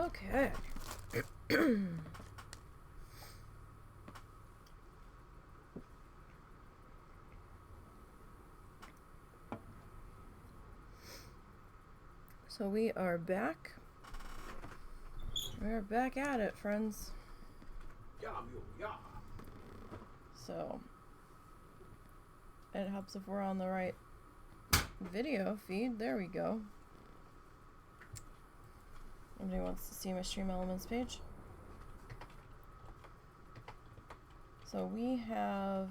Okay. So we are back. We're back at it, friends. So it helps if we're on the right video feed. There we go. Anybody wants to see my Stream Elements page? So we have,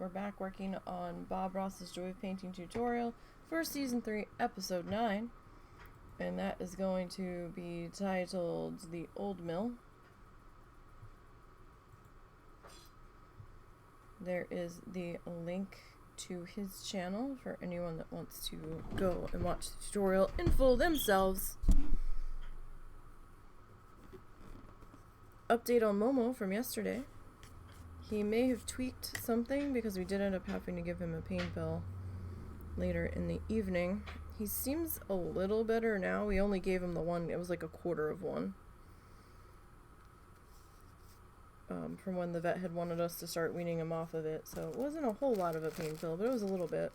we're back working on Bob Ross's Joy of Painting tutorial for Season 3, Episode 9. And that is going to be titled The Old Mill. There is the link to his channel for anyone that wants to go and watch the tutorial in full themselves. Update on Momo from yesterday. He may have tweaked something because we did end up having to give him a pain pill later in the evening. He seems a little better now. We only gave him the one, it was like a quarter of one. From when the vet had wanted us to start weaning him off of it. So it wasn't a whole lot of a pain pill, but it was a little bit.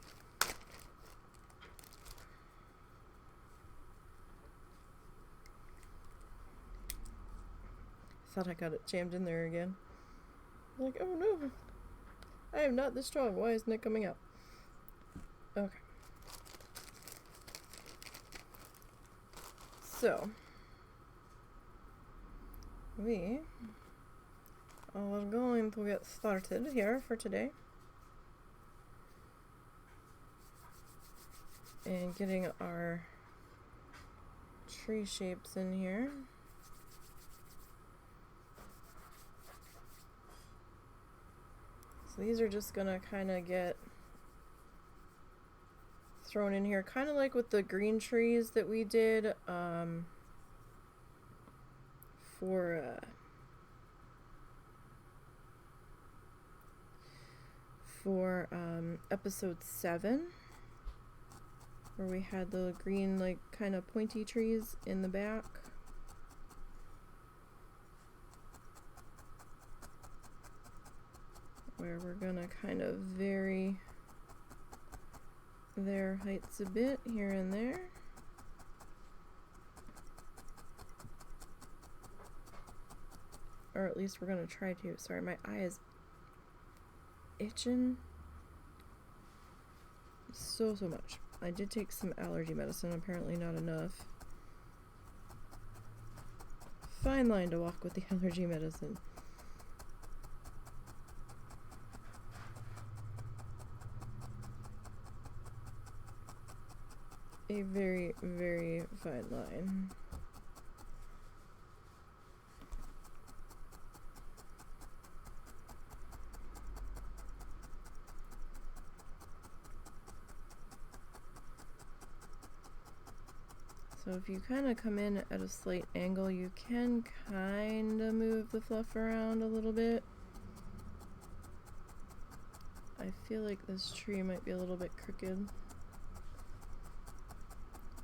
Thought I got it jammed in there again. Like, oh no, I am not this strong. Why isn't it coming out? Okay. So, we are going to get started here for today. And getting our tree shapes in here. So these are just gonna kind of get thrown in here, kind of like with the green trees that we did for episode 7, where we had the green, like, kind of pointy trees in the back. Where we're gonna kind of vary their heights a bit here and there. Or at least we're gonna try to. Sorry, my eye is itching so much. I did take some allergy medicine, apparently not enough. Fine line to walk with the allergy medicine. A very, very fine line. So if you kind of come in at a slight angle, you can kind of move the fluff around a little bit. I feel like this tree might be a little bit crooked.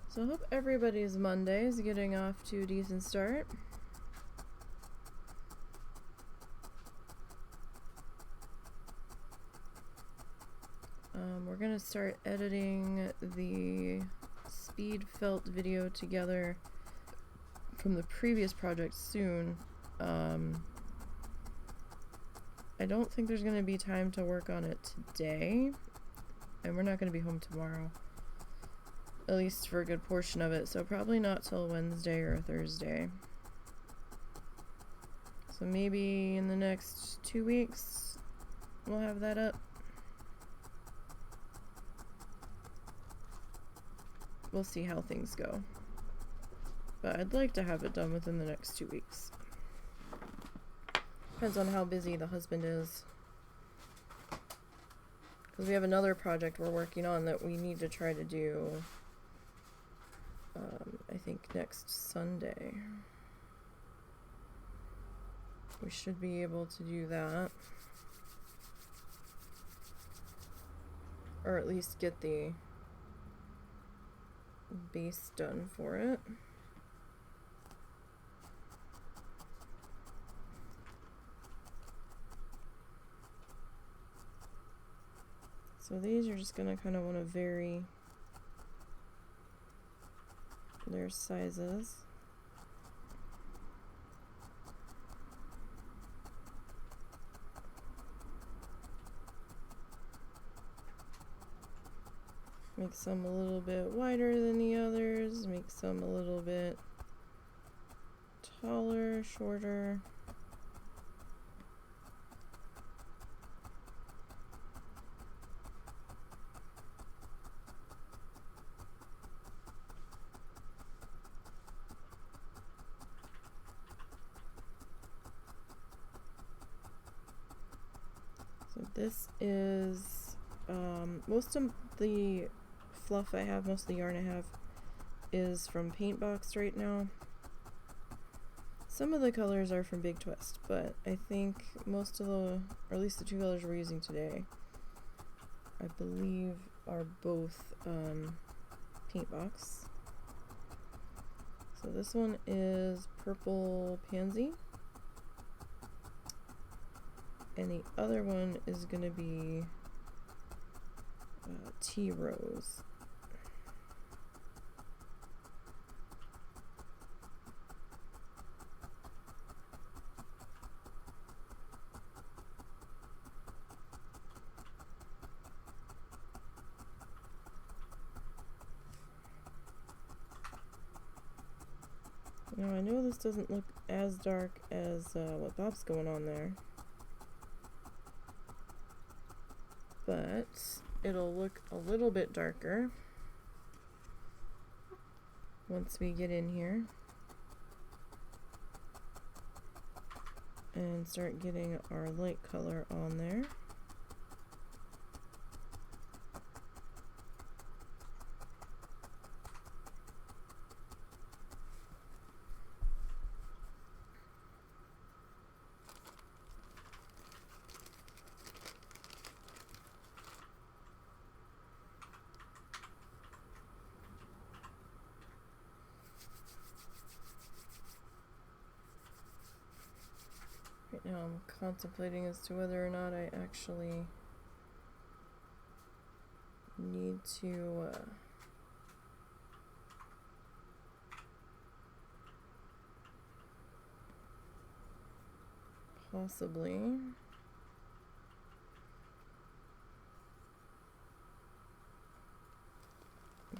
So I hope everybody's Monday is getting off to a decent start. We're gonna start editing the speed felt video together from the previous project soon. I don't think there's gonna be time to work on it today, and we're not gonna be home tomorrow. At least for a good portion of it, so probably not till Wednesday or Thursday. So maybe in the next 2 weeks we'll have that up. We'll see how things go. But I'd like to have it done within the next 2 weeks. Depends on how busy the husband is. Because we have another project we're working on that we need to try to do I think next Sunday. We should be able to do that. Or at least get the base done for it. So these are just gonna kind of want to vary their sizes. Make some a little bit wider than the others, make some a little bit taller, shorter. So this is most of the fluff I have, most of the yarn I have is from Paint Box right now. Some of the colors are from Big Twist, but I think most of the, or at least the two colors we're using today, I believe are both Paint Box. So this one is Purple Pansy, and the other one is going to be Tea Rose. Now I know this doesn't look as dark as what Bob's going on there, but it'll look a little bit darker once we get in here and start getting our light color on there. Right now I'm contemplating as to whether or not I actually need to possibly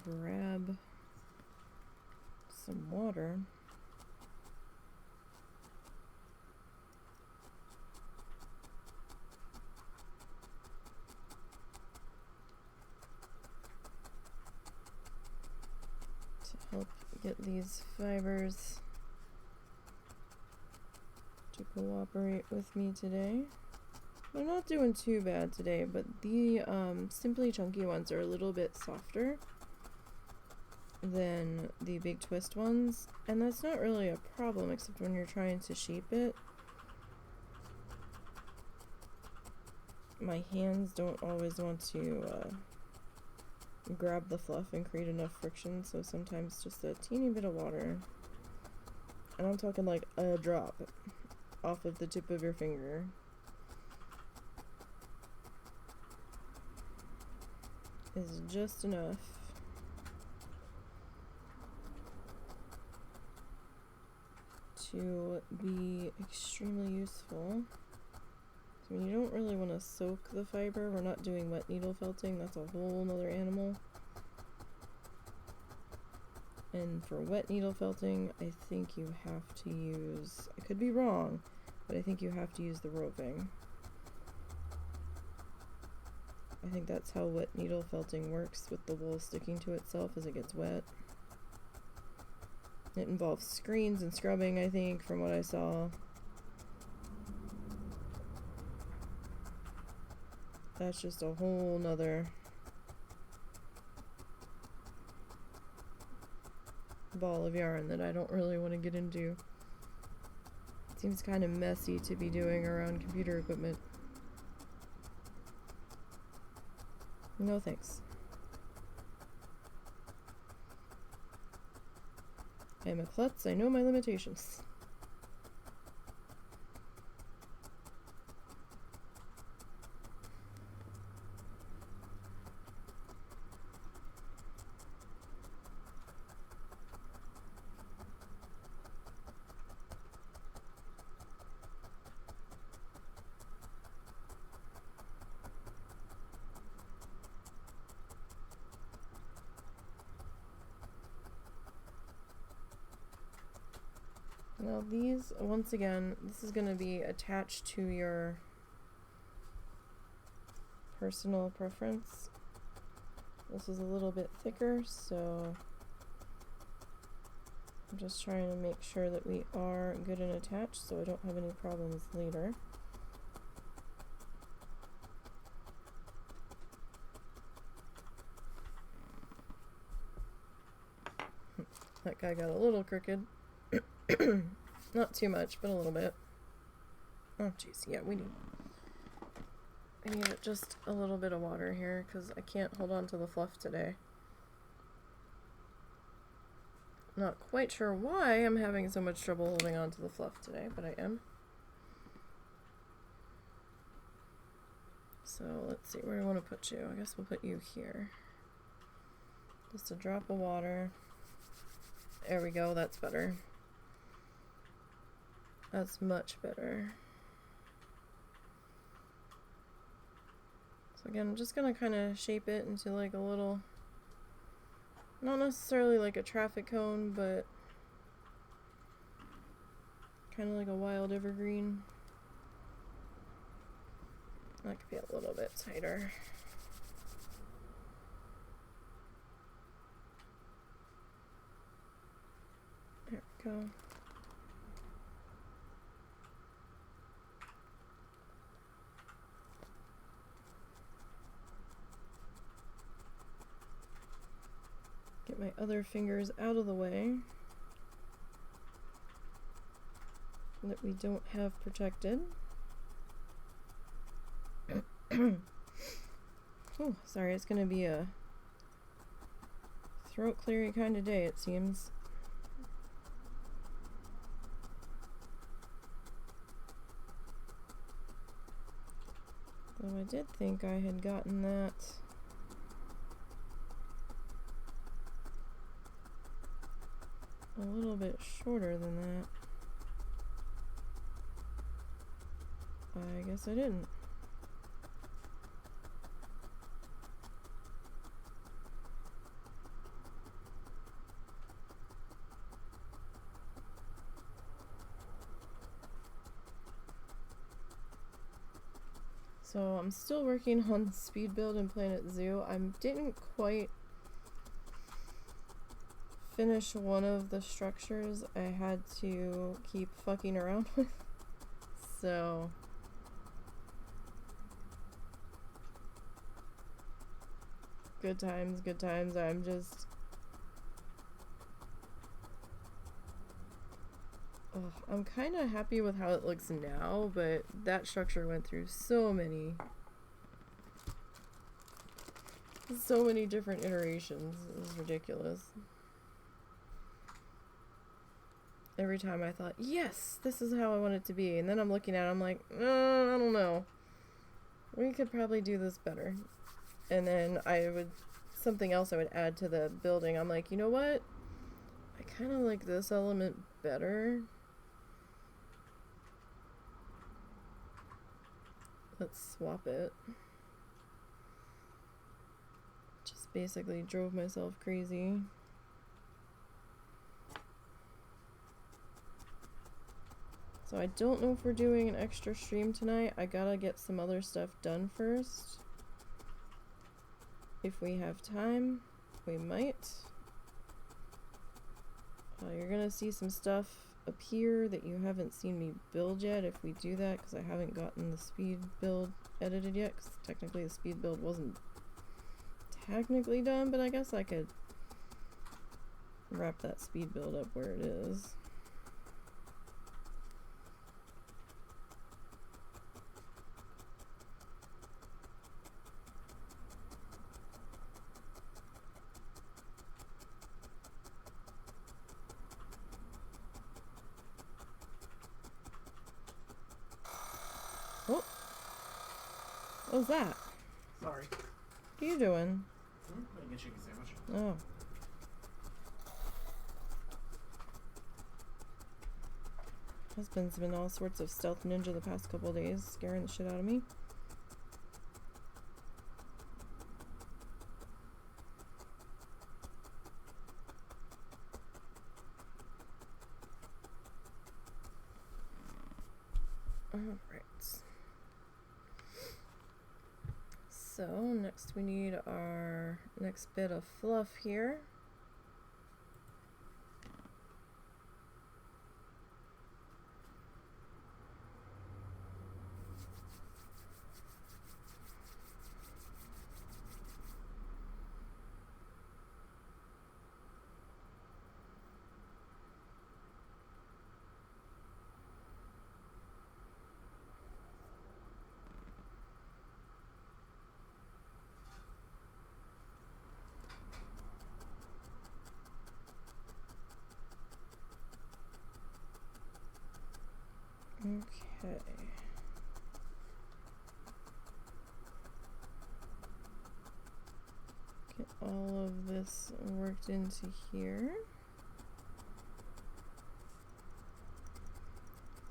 grab some water . To help get these fibers to cooperate with me today. They're not doing too bad today, but the Simply Chunky ones are a little bit softer than the Big Twist ones, and that's not really a problem except when you're trying to shape it. My hands don't always want to grab the fluff and create enough friction, so sometimes just a teeny bit of water, and I'm talking like a drop off of the tip of your finger, is just enough to be extremely useful. I mean, you don't really want to soak the fiber. We're not doing wet needle felting. That's a whole nother animal. And for wet needle felting, I think you have to use, I could be wrong, but I think you have to use the roving. I think that's how wet needle felting works with the wool sticking to itself as it gets wet. It involves screens and scrubbing, I think, from what I saw. That's just a whole nother ball of yarn that I don't really want to get into. It seems kind of messy to be doing around computer equipment. No thanks. I am a klutz, I know my limitations. Now these, once again, this is going to be attached to your personal preference. This is a little bit thicker, so I'm just trying to make sure that we are good and attached so I don't have any problems later. That guy got a little crooked. Not too much, but a little bit. Oh jeez, yeah, we need just a little bit of water here because I can't hold on to the fluff today. Not quite sure why I'm having so much trouble holding on to the fluff today, but I am. So let's see, where do I want to put you? I guess we'll put you here. Just a drop of water. There we go, that's better. That's much better. So again, I'm just gonna kind of shape it into like a little, not necessarily like a traffic cone, but kind of like a wild evergreen. That could be a little bit tighter. There we go. Get my other fingers out of the way that we don't have protected. Oh, sorry, it's gonna be a throat cleary kind of day, it seems. Though I did think I had gotten that a little bit shorter than that. I guess I didn't. So I'm still working on speed build in Planet Zoo. I didn't quite finish one of the structures I had to keep fucking around with. So good times, good times. I'm kind of happy with how it looks now, but that structure went through so many different iterations. It was ridiculous. Every time I thought, yes, this is how I want it to be, and then I'm looking at it, I'm like, I don't know. We could probably do this better. And then something else I would add to the building. I'm like, you know what? I kind of like this element better. Let's swap it. Just basically drove myself crazy. So I don't know if we're doing an extra stream tonight. I gotta get some other stuff done first. If we have time, we might. You're gonna see some stuff appear that you haven't seen me build yet if we do that, because I haven't gotten the speed build edited yet, because technically the speed build wasn't technically done, but I guess I could wrap that speed build up where it is. What was that? Sorry. What are you doing? Making a chicken sandwich. Oh. Husband's been all sorts of stealth ninja the past couple of days, scaring the shit out of me. Alright. So, next we need our next bit of fluff here. Okay. Get all of this worked into here.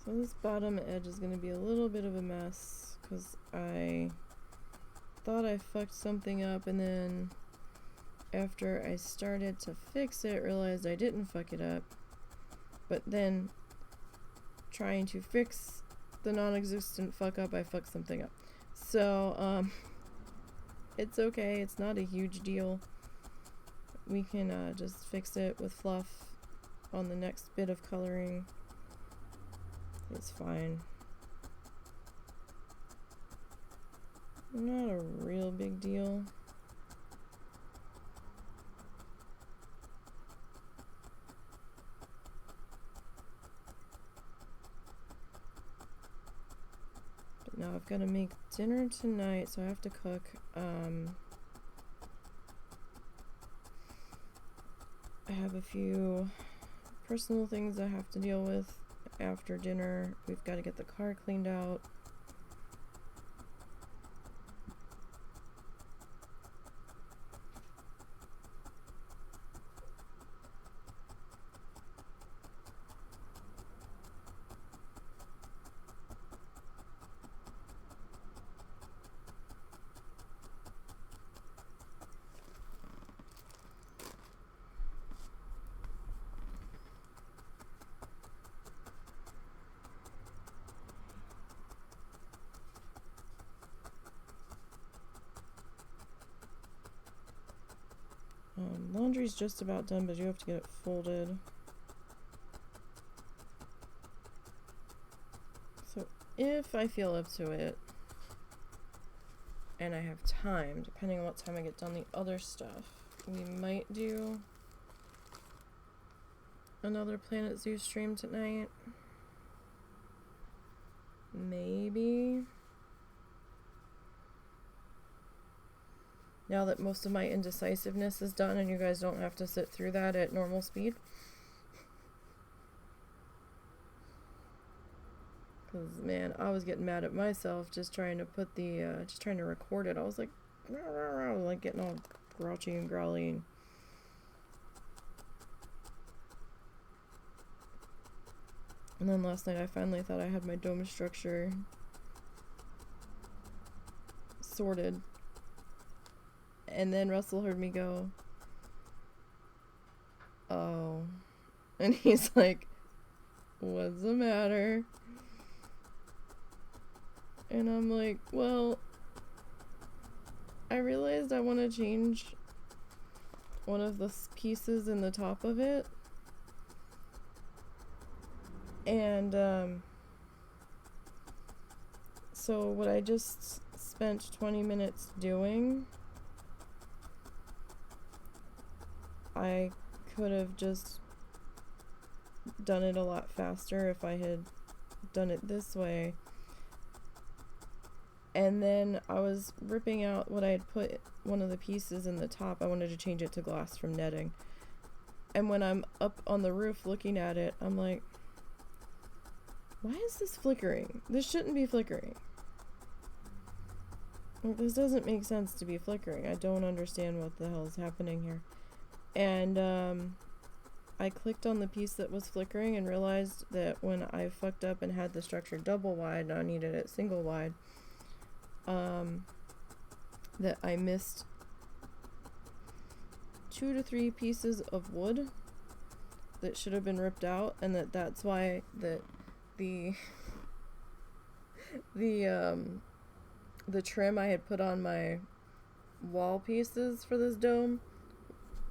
So this bottom edge is going to be a little bit of a mess because I thought I fucked something up, and then after I started to fix it, realized I didn't fuck it up. But then trying to fix the non-existent fuck up, I fucked something up. So, it's okay. It's not a huge deal. We can just fix it with fluff on the next bit of coloring. It's fine. Not a real big deal. But now I've got to make dinner tonight, so I have to cook. I have a few personal things I have to deal with after dinner. We've got to get the car cleaned out. Laundry's just about done, but you have to get it folded. So if I feel up to it, and I have time, depending on what time I get done the other stuff, we might do another Planet Zoo stream tonight. Maybe. Now that most of my indecisiveness is done and you guys don't have to sit through that at normal speed. Because, man, I was getting mad at myself just trying to put the, just trying to record it. I was like, rah, rah, rah, like getting all grouchy and growly. And then last night I finally thought I had my dome structure sorted. And then Russell heard me go, oh. And he's like, what's the matter? And I'm like, well, I realized I want to change one of the pieces in the top of it. And, so what I just spent 20 minutes doing, I could have just done it a lot faster if I had done it this way. And then I was ripping out what I had put one of the pieces in the top. I wanted to change it to glass from netting. And when I'm up on the roof looking at it, I'm like, why is this flickering? This shouldn't be flickering. Like, this doesn't make sense to be flickering. I don't understand what the hell is happening here. And I clicked on the piece that was flickering and realized that when I fucked up and had the structure double wide and I needed it single wide, that I missed 2 to 3 pieces of wood that should have been ripped out, and that's why the the trim I had put on my wall pieces for this dome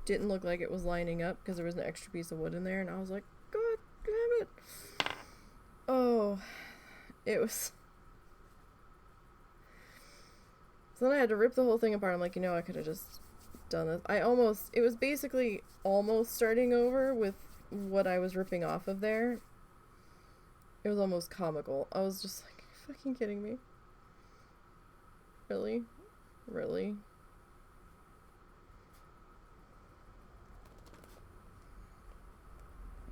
didn't look like it was lining up because there was an extra piece of wood in there, and I was like, God damn it. Oh, it was. So then I had to rip the whole thing apart. I'm like, I could have just done this. It was basically almost starting over with what I was ripping off of there. It was almost comical. I was just like, are you fucking kidding me? Really? Really?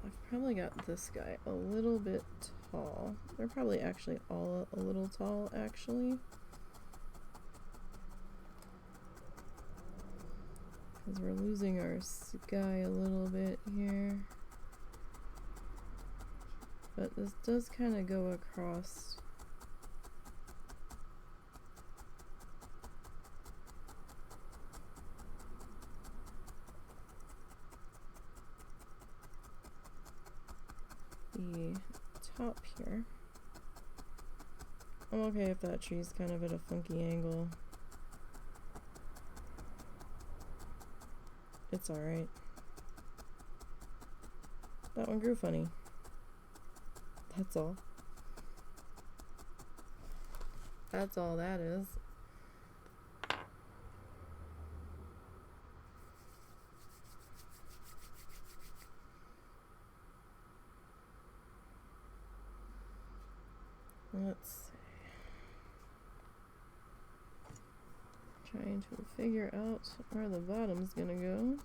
I've probably got this guy a little bit tall. They're probably actually all a little tall, actually. Because we're losing our sky a little bit here. But this does kind of go across. The top here. I'm okay if that tree's kind of at a funky angle. It's alright. That one grew funny. That's all. That's all that is. Let's see. Trying to figure out where the bottom's gonna go.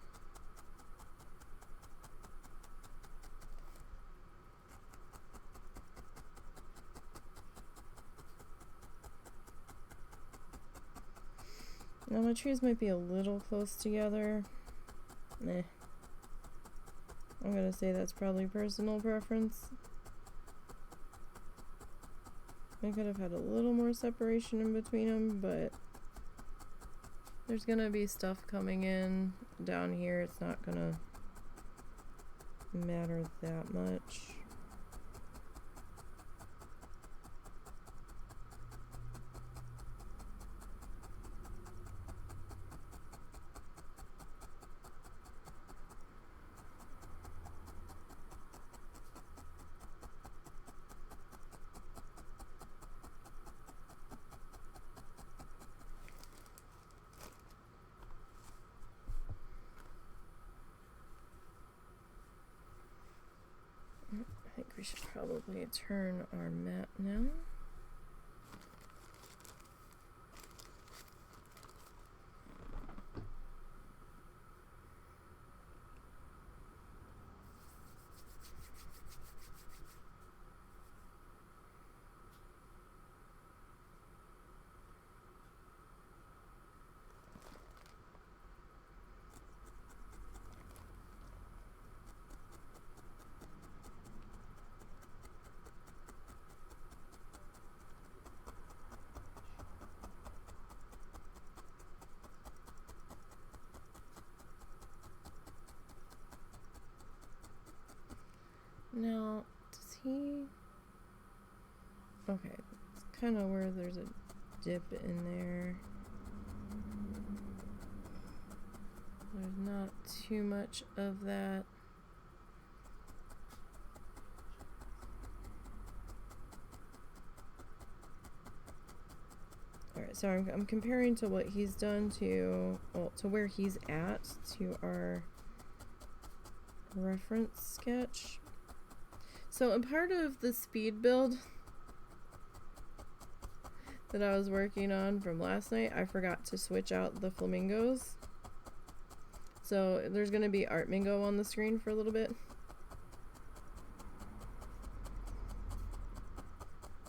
Now my trees might be a little close together. Nah. I'm gonna say that's probably personal preference. I could have had a little more separation in between them, but there's gonna be stuff coming in down here. It's not gonna matter that much. I think we should probably turn our map now. Now, does he... Okay, it's kind of where there's a dip in there. There's not too much of that. Alright, so I'm comparing to what he's done to, well, to where he's at, to our reference sketch. So a part of the speed build that I was working on from last night, I forgot to switch out the flamingos. So there's going to be Art Mingo on the screen for a little bit.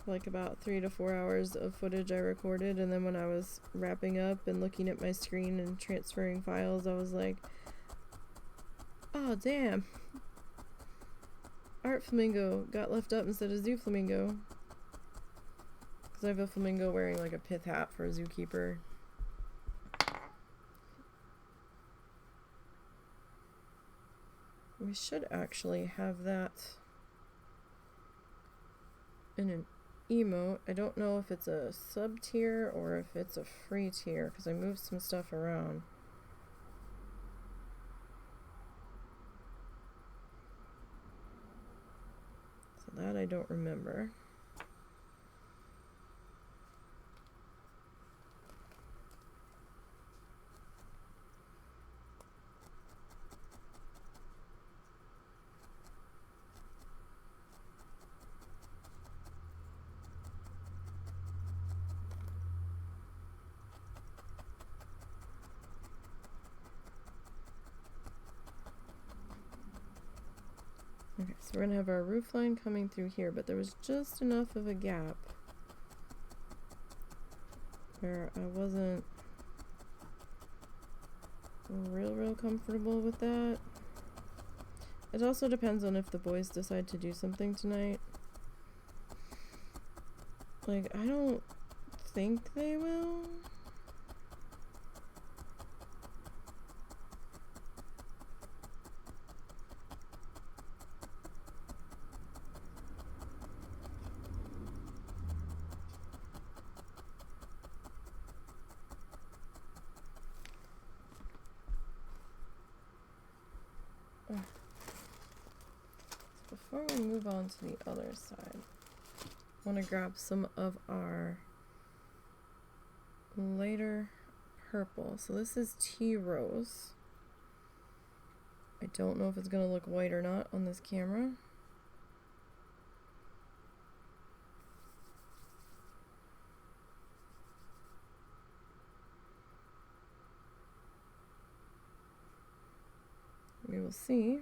Like about 3 to 4 hours of footage I recorded, and then when I was wrapping up and looking at my screen and transferring files, I was like, oh damn. Art Flamingo got left up instead of Zoo Flamingo. Because I have a flamingo wearing like a pith hat for a zookeeper. We should actually have that in an emote. I don't know if it's a sub tier or if it's a free tier because I moved some stuff around. So that I don't remember. Okay, so we're going to have our roof line coming through here, but there was just enough of a gap where I wasn't real comfortable with that. It also depends on if the boys decide to do something tonight. Like, I don't think they will. Before we move on to the other side, I want to grab some of our lighter purple. So this is tea rose. I don't know if it's going to look white or not on this camera. We will see.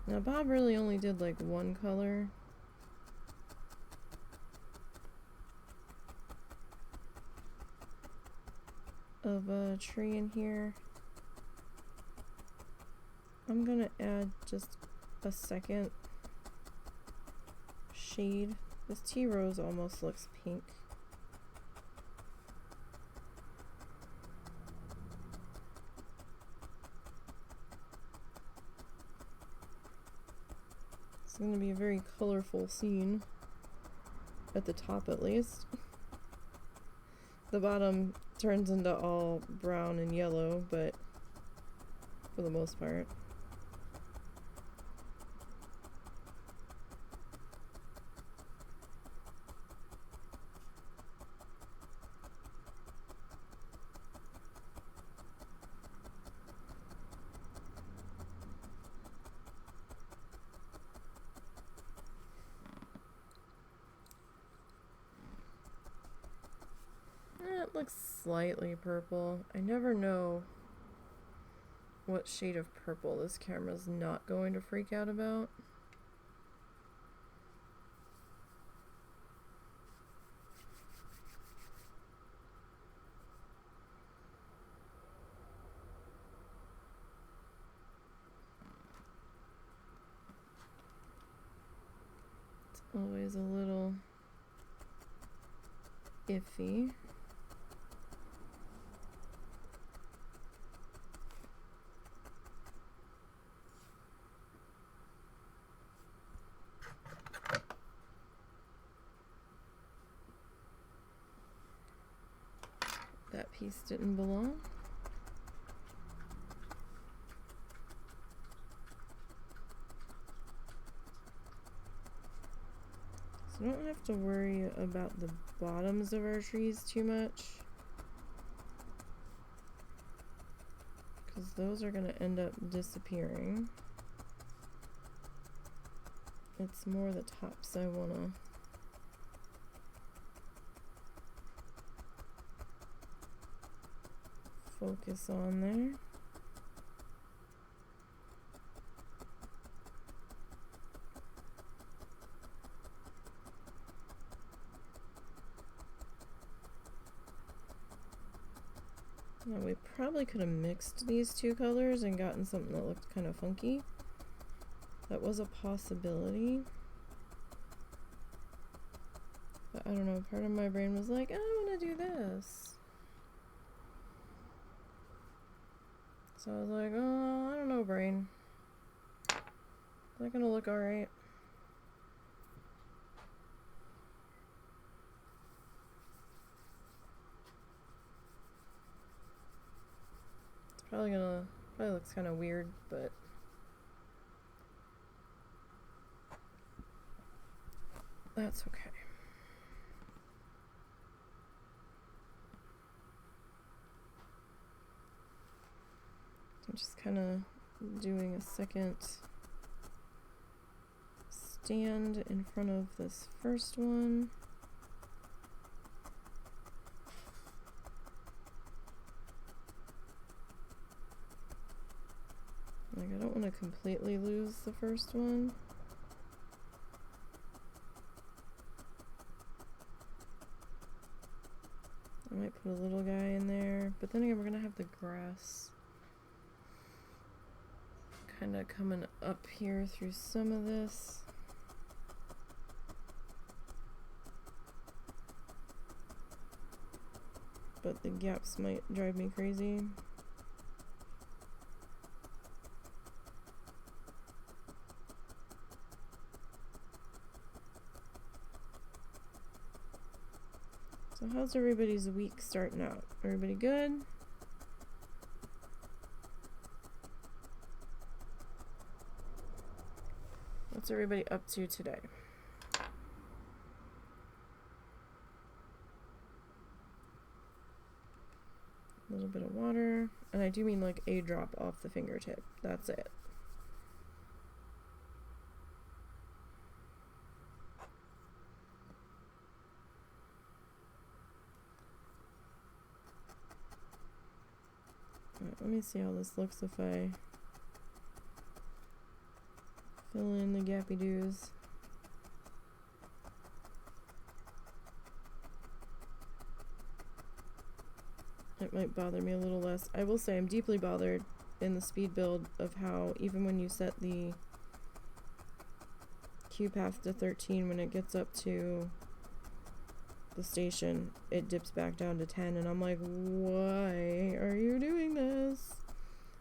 Now Bob really only did like one color. Of a tree in here. I'm gonna add just a second shade. This tea rose almost looks pink. It's going to be a very colorful scene, at the top at least. The bottom turns into all brown and yellow, but for the most part. It looks slightly purple. I never know what shade of purple this camera's not going to freak out about. It's always a little iffy. That piece didn't belong. So I don't have to worry about the bottoms of our trees too much, because those are going to end up disappearing. It's more the tops I want to focus on there. Now we probably could have mixed these two colors and gotten something that looked kind of funky. That was a possibility. But I don't know, part of my brain was like, I want to do this. So I was like, oh, I don't know, brain. Is that gonna look alright? It's probably looks kind of weird, but that's okay. I'm just kind of doing a second stand in front of this first one. Like, I don't want to completely lose the first one. I might put a little guy in there, but then again, we're gonna have the grass kind of coming up here through some of this. But the gaps might drive me crazy. So how's everybody's week starting out? Everybody good? What's everybody up to today? A little bit of water, and I do mean like a drop off the fingertip. That's it. Alright, let me see how this looks if I fill in the gappy doos. It might bother me a little less. I will say I'm deeply bothered in the speed build of how even when you set the queue path to 13, when it gets up to the station, it dips back down to 10, and I'm like, why are you doing this?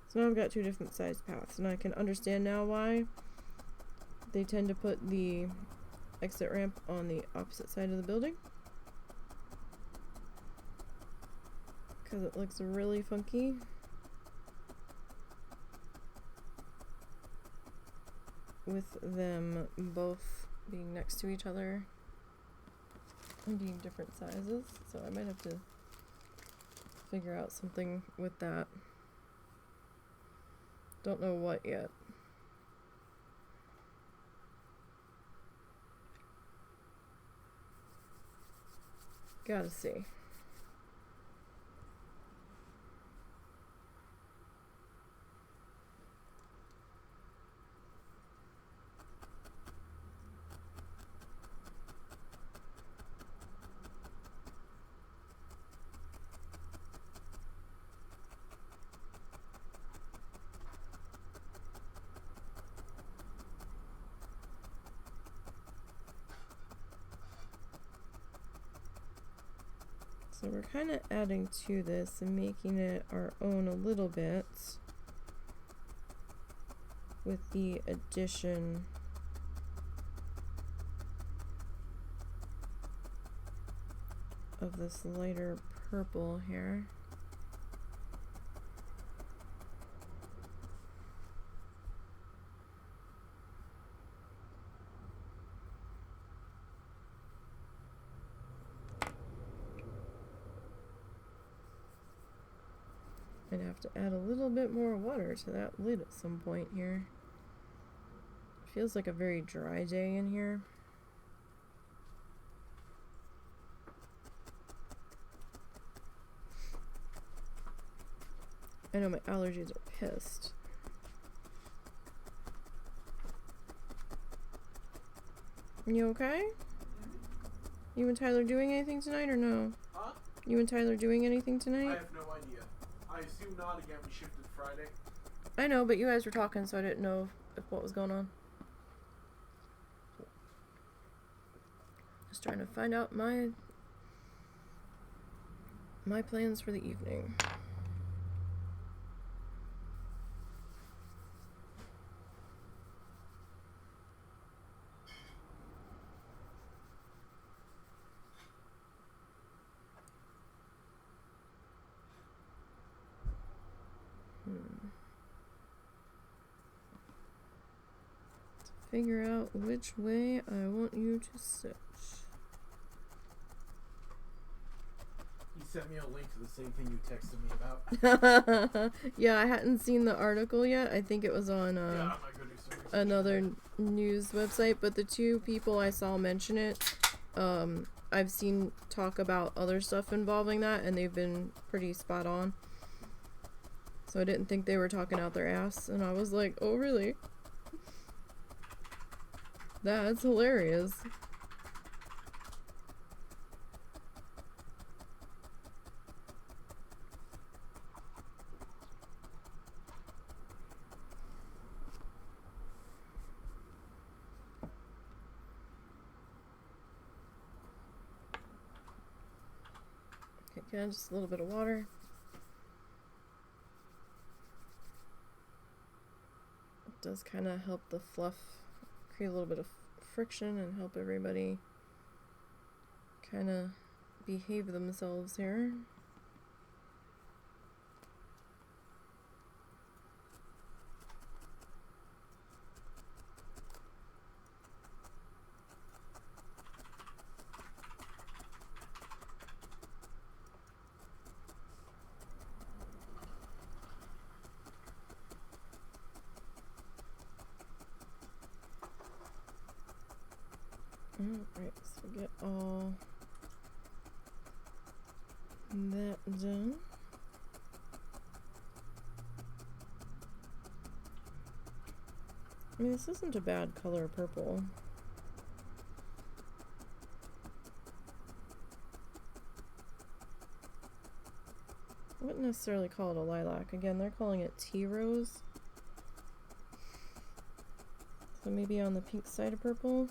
So now I've got two different size paths, and I can understand now why they tend to put the exit ramp on the opposite side of the building. Because it looks really funky. With them both being next to each other and being different sizes. So I might have to figure out something with that. Don't know what yet. Gotta see. So we're kind of adding to this and making it our own a little bit with the addition of this lighter purple here. I'd have to add a little bit more water to that lid at some point here. It feels like a very dry day in here. I know my allergies are pissed. You okay? You and Tyler doing anything tonight or no? Huh? You and Tyler doing anything tonight? I have no idea. I assume not. Again, we shifted Friday. I know, but you guys were talking, so I didn't know if what was going on. Just trying to find out my plans for the evening. figure out which way I want you to stitch. He sent me a link to the same thing you texted me about. Yeah, I hadn't seen the article yet. I think it was on Yeah, my goodness. another news website, but the two people I saw mention it, I've seen talk about other stuff involving that, and they've been pretty spot on. So I didn't think they were talking out their ass, and I was like, oh really? That's hilarious. Again, just a little bit of water. It does kind of help the fluff create a little bit of friction and help everybody kind of behave themselves here. Alright, so get all that done. I mean, this isn't a bad color, purple. I wouldn't necessarily call it a lilac. Again, they're calling it tea rose. So maybe on the pink side of purple.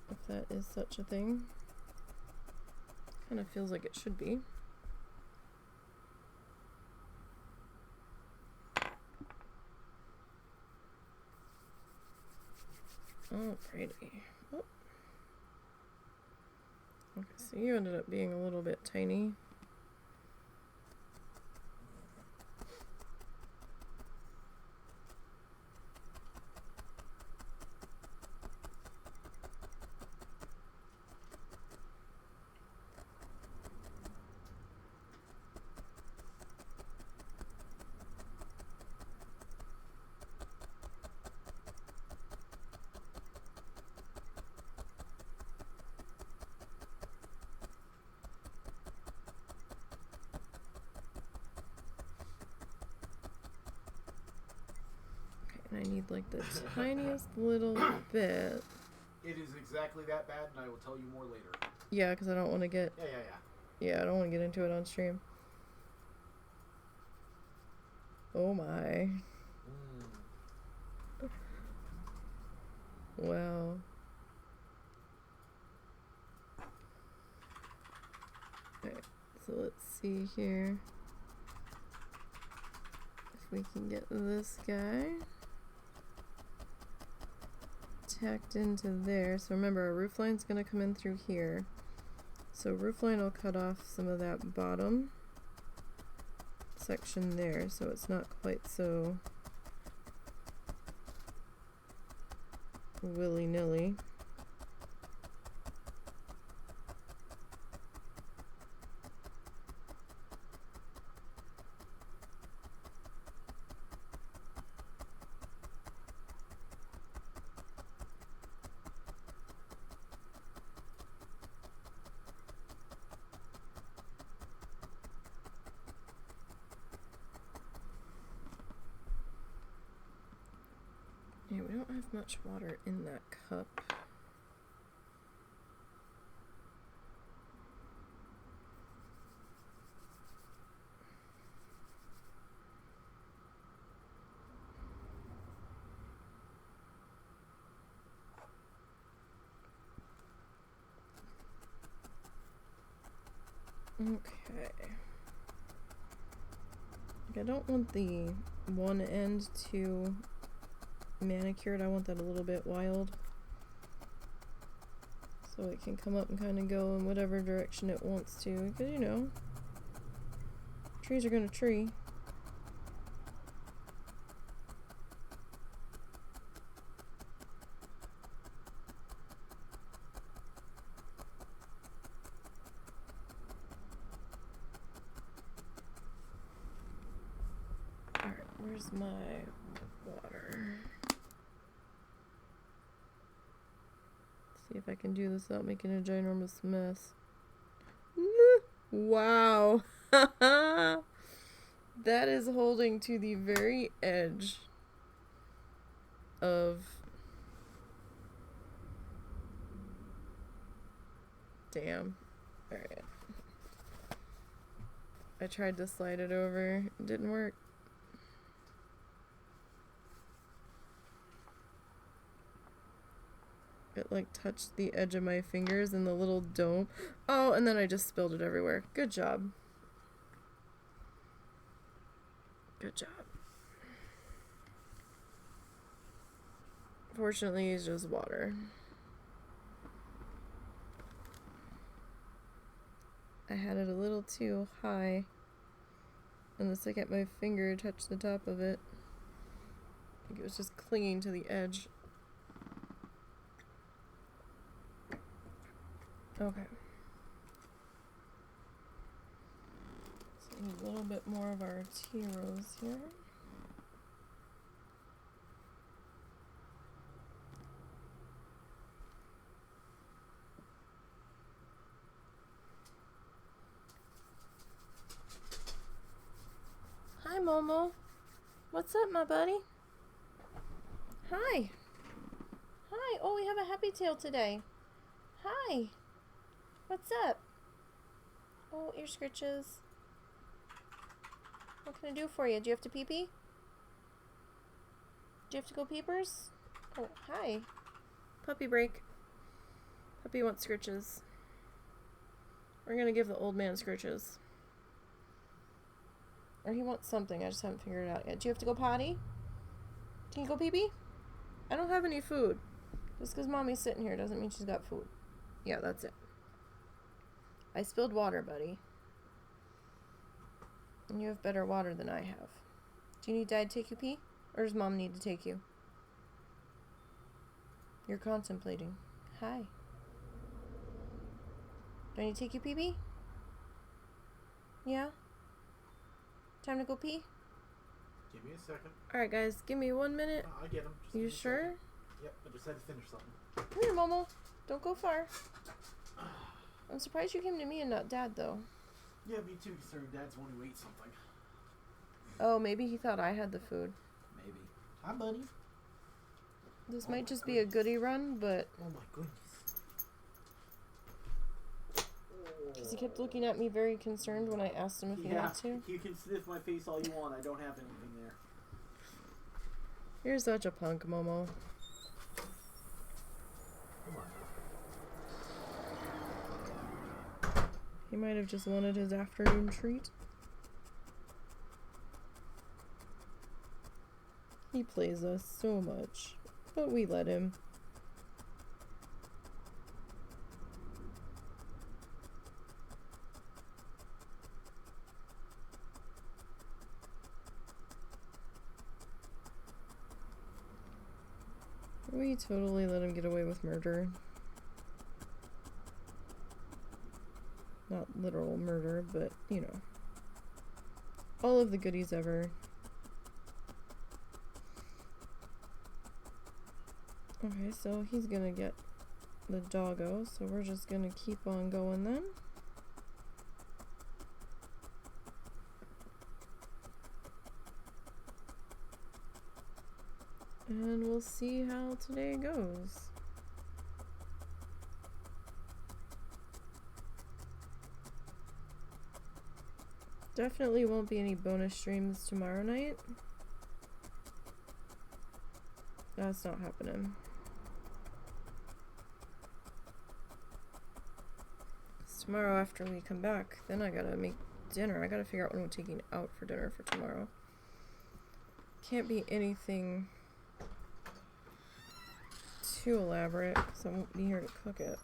If that is such a thing. Kind of feels like it should be. Alrighty. Oh. Okay, so you ended up being a little bit tiny. I need like the tiniest little bit. It is exactly that bad, and I will tell you more later. Yeah, because I don't want to get... Yeah. Yeah, I don't want to get into it on stream. Oh my. Wow. Alright, so let's see here. If we can get this guy tacked into there. So remember, our roof line's going to come in through here. So roof line will cut off some of that bottom section there, so it's not quite so willy-nilly. Yeah, we don't have much water in that cup. Okay. I don't want the one end to manicured. I want that a little bit wild, so it can come up and kind of go in whatever direction it wants to, because you know, trees are gonna tree. Where's my water? See if I can do this without making a ginormous mess. Wow. That is holding to the very edge of... Damn. Alright. I tried to slide it over. It didn't work. It like touched the edge of my fingers and the little dome. Oh, and then I just spilled it everywhere. Good job. Good job. Fortunately, it's just water. I had it a little too high. And the second my finger touched the top of it, I think it was just clinging to the edge. Okay. So a little bit more of our tea rose here. Hi, Momo. What's up, my buddy? Hi. Hi. Oh, we have a happy tail today. Hi. What's up? Oh, ear scritches. What can I do for you? Do you have to pee-pee? Do you have to go peepers? Oh, hi. Puppy break. Puppy wants scritches. We're gonna give the old man scritches. Or he wants something, I just haven't figured it out yet. Do you have to go potty? Can you go pee-pee? I don't have any food. Just because mommy's sitting here doesn't mean she's got food. Yeah, that's it. I spilled water, buddy. And you have better water than I have. Do you need Dad to take you pee? Or does Mom need to take you? You're contemplating. Hi. Do I need to take you pee-pee? Yeah? Time to go pee? Give me a second. Alright, guys. Give me 1 minute. I get him. You sure? Yep, I just had to finish something. Come here, Momo. Don't go far. I'm surprised you came to me and not Dad, though. Yeah, me too, considering Dad's the one who ate something. Oh, maybe he thought I had the food. Maybe. Hi, buddy. This might just be a goodie run, but... Oh, my goodness. Because he kept looking at me very concerned when I asked him if he had to. You can sniff my face all you want. I don't have anything there. You're such a punk, Momo. Come on. He might have just wanted his afternoon treat. He plays us so much, but we let him. We totally let him get away with murder. Not literal murder, but, you know. All of the goodies ever. Okay, so he's gonna get the doggo, so we're just gonna keep on going then. And we'll see how today goes. Definitely won't be any bonus streams tomorrow night. That's not happening. Tomorrow after we come back, then I gotta make dinner. I gotta figure out what I'm taking out for dinner for tomorrow. Can't be anything too elaborate, because I won't be here to cook it.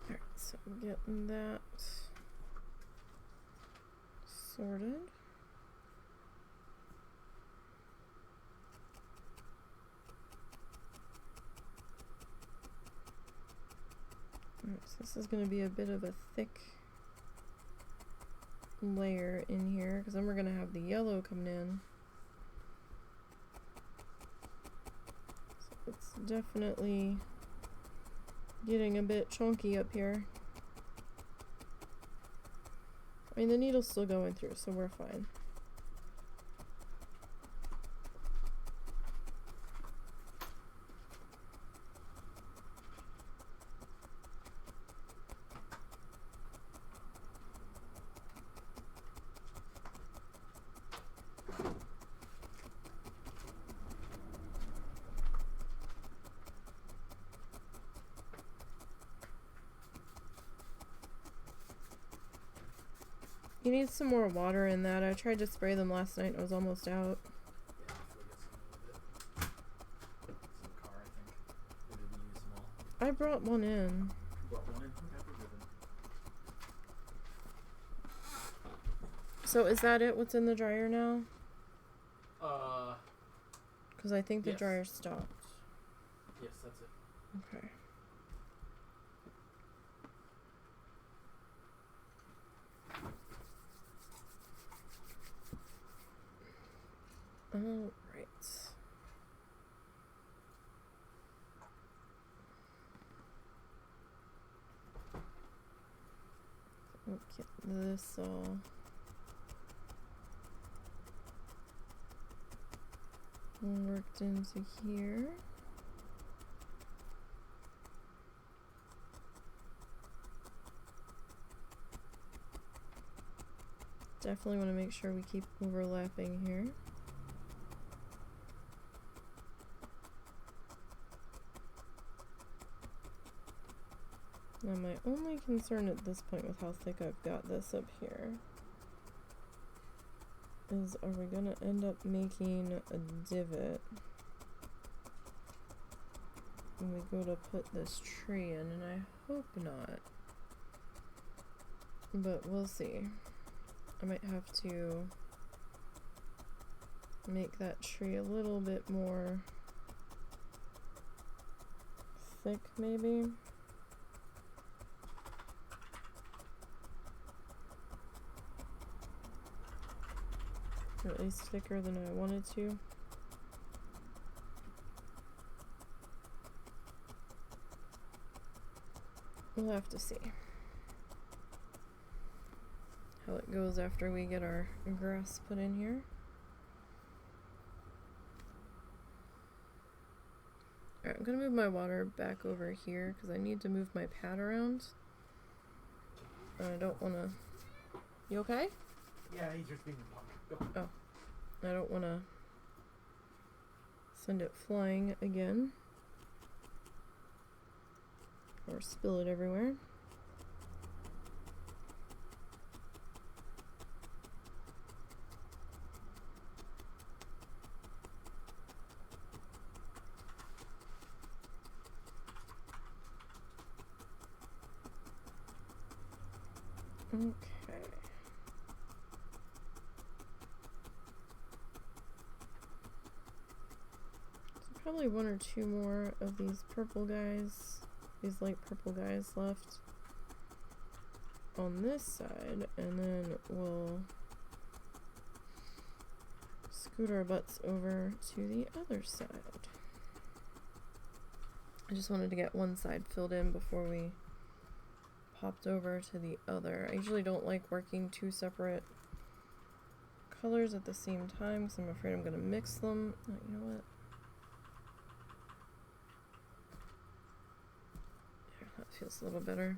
Alright, so I'm getting that sorted. Alright, so this is going to be a bit of a thick layer in here, because then we're going to have the yellow coming in. So it's definitely getting a bit chunky up here. I mean, the needle's still going through, so we're fine. You need some more water in that. I tried to spray them last night and I was almost out. Yeah, I get some in the car, I think. Or did we use them all? I brought one in. Brought one in? Okay, we're good then. So is that it? What's in the dryer now? Because I think the Yes. dryer stopped. Yes, that's it. Okay. All right. We'll get this all worked into here. Definitely want to make sure we keep overlapping here. Now my only concern at this point with how thick I've got this up here is, are we gonna end up making a divot when we go to put this tree in? And I hope not, but we'll see. I might have to make that tree a little bit more thick, maybe. Or at least thicker than I wanted to. We'll have to see how it goes after we get our grass put in here. Alright, I'm gonna move my water back over here because I need to move my pad around. I don't wanna... You okay? Yeah, he's just being a punk. Go. Oh. I don't wanna send it flying again. Or spill it everywhere. Okay. So probably one or two more of these purple guys, these light purple guys left on this side, and then we'll scoot our butts over to the other side. I just wanted to get one side filled in before we popped over to the other. I usually don't like working two separate colors at the same time because I'm afraid I'm going to mix them. Oh, you know what? There, that feels a little better.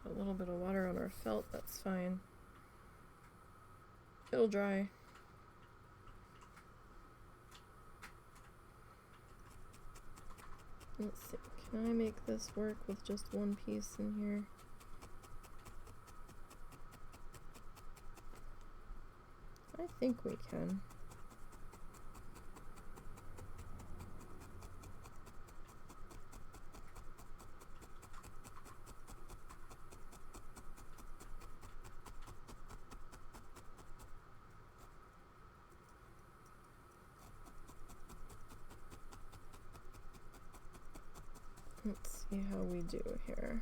Got a little bit of water on our felt, that's fine. It'll dry. Let's see, can I make this work with just one piece in here? I think we can. see how we do here.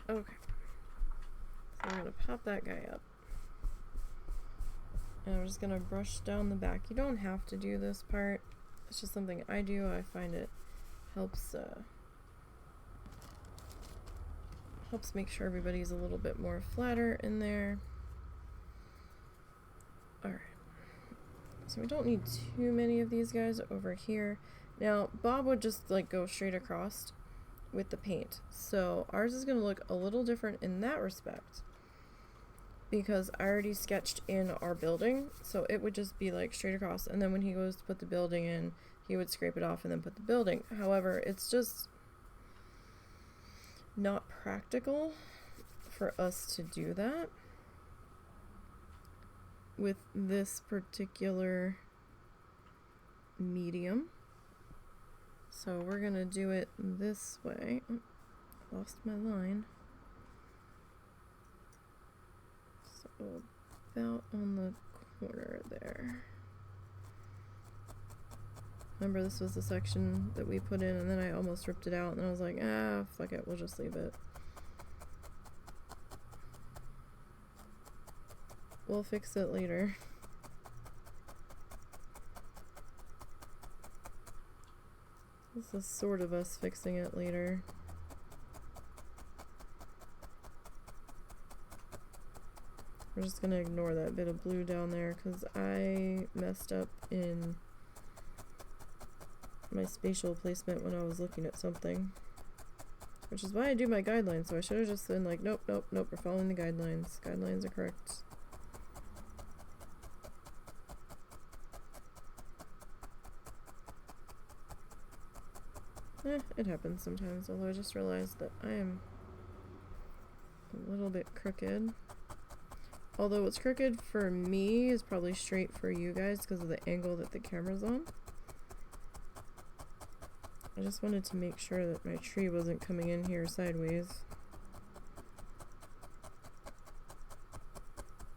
Okay, so I'm gonna pop that guy up. And I'm just gonna brush down the back. You don't have to do this part. It's just something I do. I find it helps make sure everybody's a little bit more flatter in there. Alright. So we don't need too many of these guys over here. Now, Bob would just like go straight across with the paint. So ours is going to look a little different in that respect because I already sketched in our building, so it would just be like straight across, and then when he goes to put the building in, he would scrape it off and then put the building. However, it's just not practical for us to do that with this particular medium. So we're gonna do it this way. Oh, lost my line. So about on the corner there. Remember, this was the section that we put in, and then I almost ripped it out, and then I was like, ah, fuck it, we'll just leave it. We'll fix it later. This is sort of us fixing it later. We're just gonna ignore that bit of blue down there because I messed up in my spatial placement when I was looking at something. Which is why I do my guidelines, so I should have just been like, nope, nope, nope, we're following the guidelines. Guidelines are correct. It happens sometimes, although I just realized that I am a little bit crooked. Although what's crooked for me is probably straight for you guys because of the angle that the camera's on. I just wanted to make sure that my tree wasn't coming in here sideways.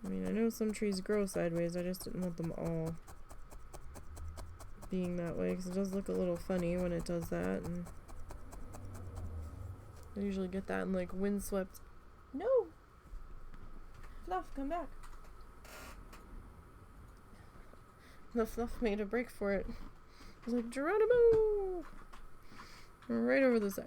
I mean, I know some trees grow sideways, I just didn't want them all being that way because it does look a little funny when it does that, and I usually get that in like windswept. No! Fluff, come back. The Fluff made a break for it. I was like, Geronimo! Right over the side.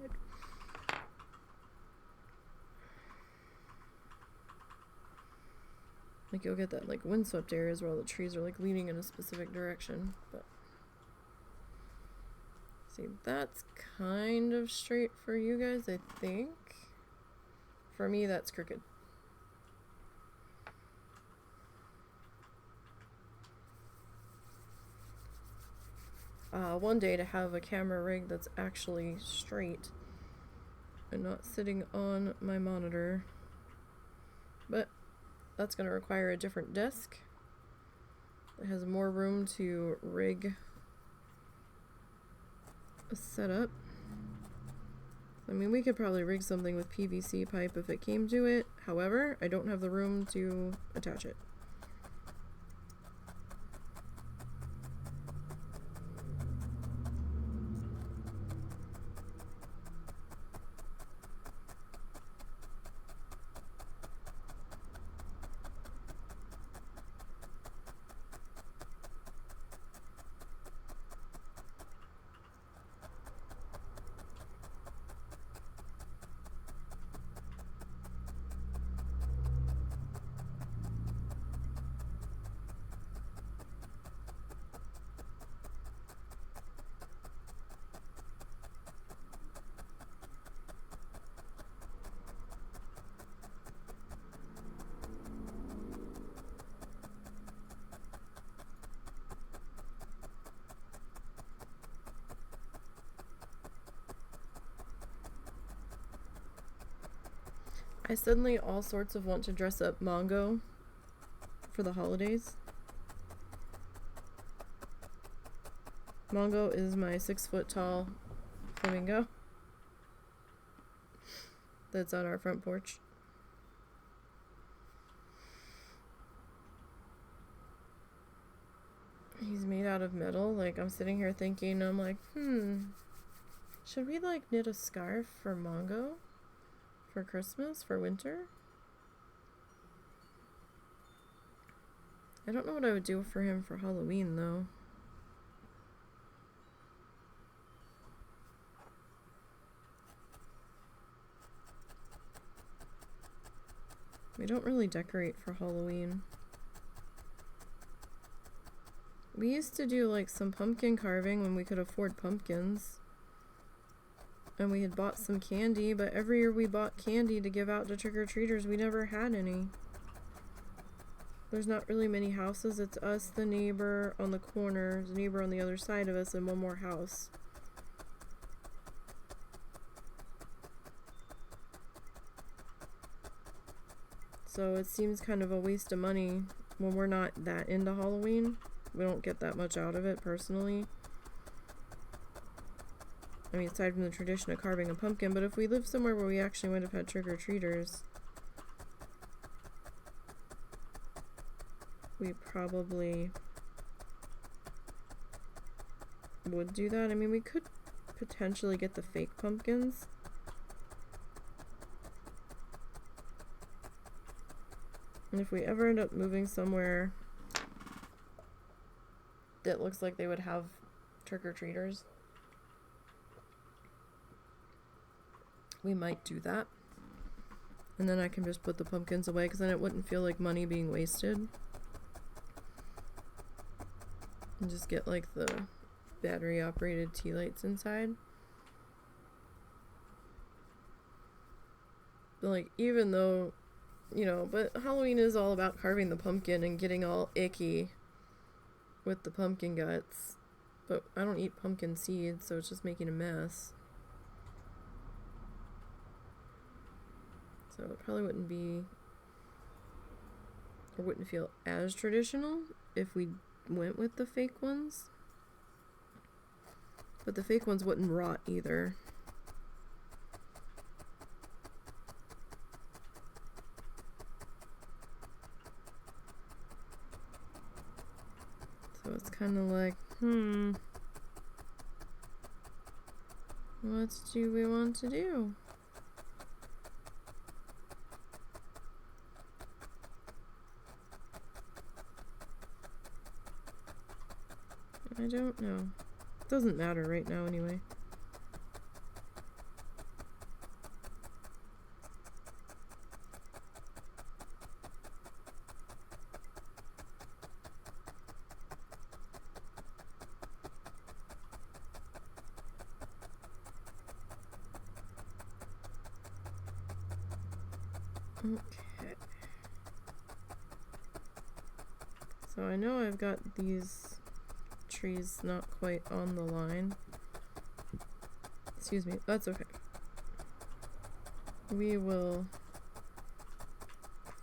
Like you'll get that like windswept areas where all the trees are like leaning in a specific direction, but see, that's kind of straight for you guys, I think. For me, that's crooked. One day to have a camera rig that's actually straight and not sitting on my monitor. But that's going to require a different desk. It has more room to rig a setup. I mean, we could probably rig something with PVC pipe if it came to it. However, I don't have the room to attach it. I suddenly all sorts of want to dress up Mongo for the holidays. Mongo is my 6-foot tall flamingo that's on our front porch. He's made out of metal. Like, I'm sitting here thinking, I'm like, should we like knit a scarf for Mongo for Christmas, for winter? I don't know what I would do for him for Halloween though. We don't really decorate for Halloween. We used to do like some pumpkin carving when we could afford pumpkins. And we had bought some candy, but every year we bought candy to give out to trick-or-treaters. We never had any. There's not really many houses. It's us, the neighbor on the corner, the neighbor on the other side of us, and one more house. So it seems kind of a waste of money when we're not that into Halloween. We don't get that much out of it personally. I mean, aside from the tradition of carving a pumpkin, but if we lived somewhere where we actually would have had trick-or-treaters, we probably would do that. I mean, we could potentially get the fake pumpkins. And if we ever end up moving somewhere that looks like they would have trick-or-treaters, we might do that. And then I can just put the pumpkins away, because then it wouldn't feel like money being wasted. And just get like the battery operated tea lights inside. But like, even though, you know, but Halloween is all about carving the pumpkin and getting all icky with the pumpkin guts. But I don't eat pumpkin seeds, so it's just making a mess. So it probably wouldn't be, or wouldn't feel as traditional if we went with the fake ones. But the fake ones wouldn't rot either. So it's kind of like, what do we want to do? I don't know. Doesn't matter right now anyway. Okay. So I know I've got these trees not quite on the line. Excuse me, that's okay. We will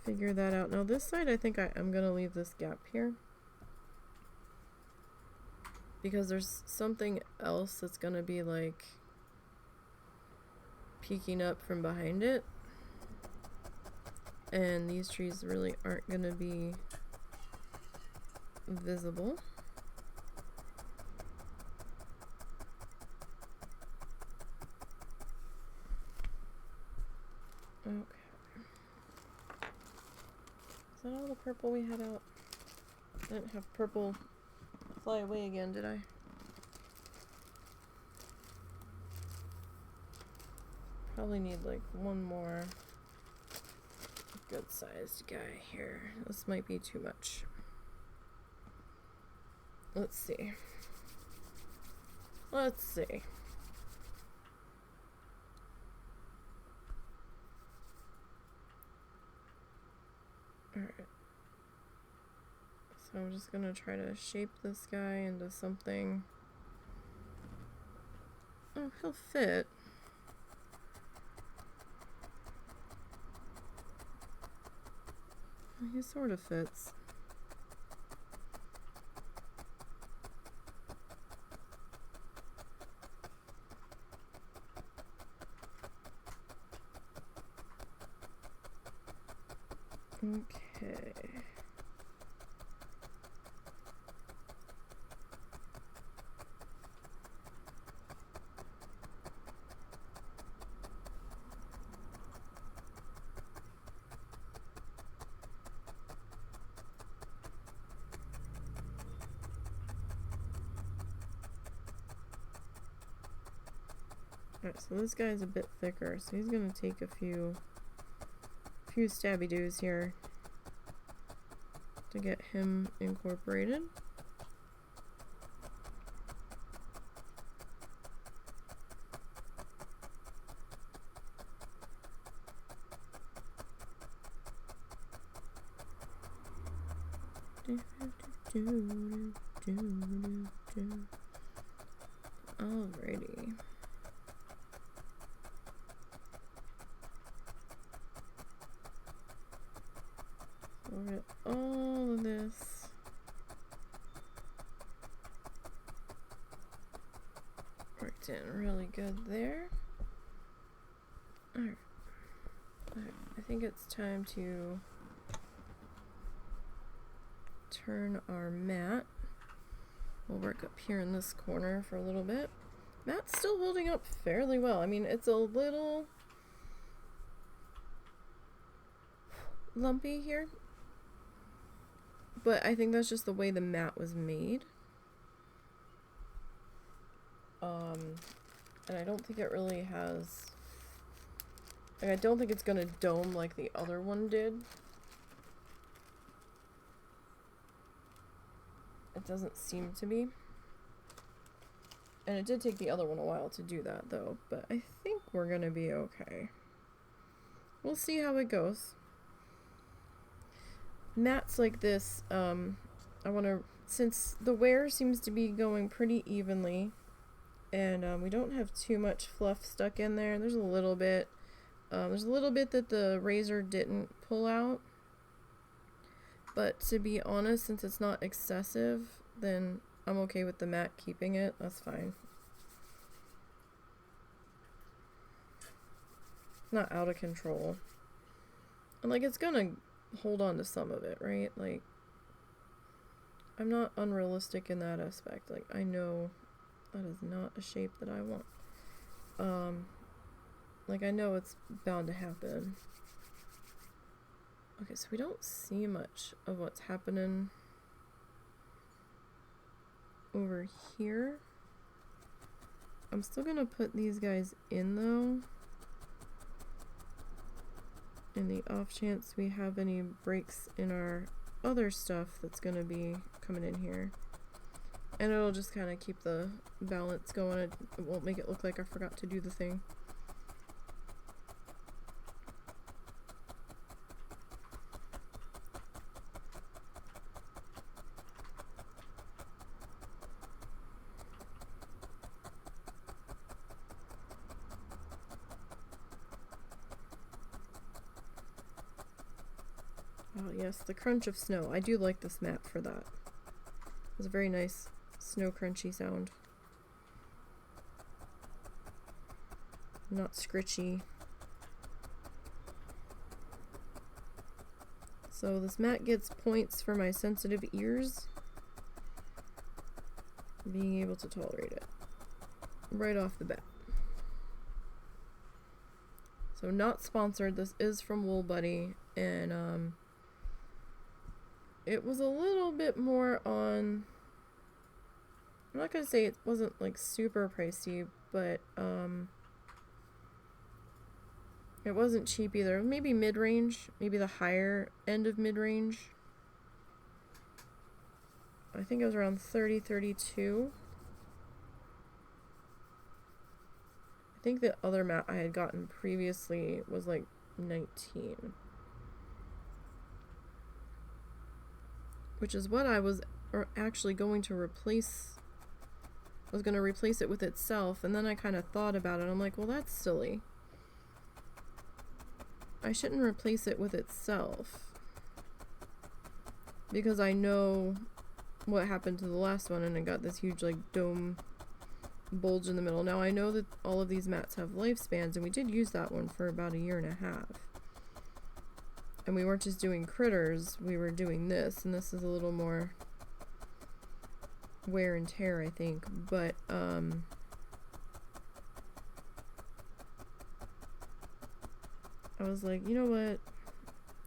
figure that out. Now this side, I think I'm gonna leave this gap here, because there's something else that's gonna be like peeking up from behind it, and these trees really aren't gonna be visible. Okay. Is that all the purple we had out? I didn't have purple fly away again, did I? Probably need like one more good sized guy here. This might be too much. Let's see. Let's see. Alright. So I'm just gonna try to shape this guy into something. Oh, he'll fit. He sort of fits. Okay. Alright, so this guy's a bit thicker, so he's gonna take a few stabby doos here to get him incorporated. Alrighty. We'll get all of this worked in really good there. Alright. I think it's time to turn our mat. We'll work up here in this corner for a little bit. Mat's still holding up fairly well. I mean, it's a little lumpy here, but I think that's just the way the mat was made. And I don't think it really has, like, I don't think it's gonna dome like the other one did. It doesn't seem to be. And it did take the other one a while to do that though, but I think we're gonna be okay. We'll see how it goes. Mats like this, since the wear seems to be going pretty evenly, and we don't have too much fluff stuck in there. There's a little bit that the razor didn't pull out, but to be honest, since it's not excessive, then I'm okay with the mat keeping it. That's fine. Not out of control. And like, it's gonna hold on to some of it, right? Like, I'm not unrealistic in that aspect. Like, I know that is not a shape that I want. Like, I know it's bound to happen. Okay, so we don't see much of what's happening over here. I'm still gonna put these guys in though, in the off chance we have any breaks in our other stuff that's gonna be coming in here. And it'll just kind of keep the balance going. It won't make it look like I forgot to do the thing. Oh yes, the crunch of snow. I do like this mat for that. It's a very nice snow crunchy sound. Not scritchy. So this mat gets points for my sensitive ears. Being able to tolerate it. Right off the bat. So not sponsored. This is from Wool Buddy, and it was a little bit more on, I'm not gonna say it wasn't like super pricey, but it wasn't cheap either. Maybe mid-range, maybe the higher end of mid-range. I think it was around 30, 32. I think the other mat I had gotten previously was like 19. Which is what I was actually going to replace. I was going to replace it with itself, and then I kind of thought about it. I'm like, well, that's silly. I shouldn't replace it with itself. because I know what happened to the last one and it got this huge like dome bulge in the middle. Now I know that all of these mats have lifespans, and we did use that one for about 1.5 years. And we weren't just doing critters, we were doing this, and this is a little more wear and tear, I think. But I was like, you know what,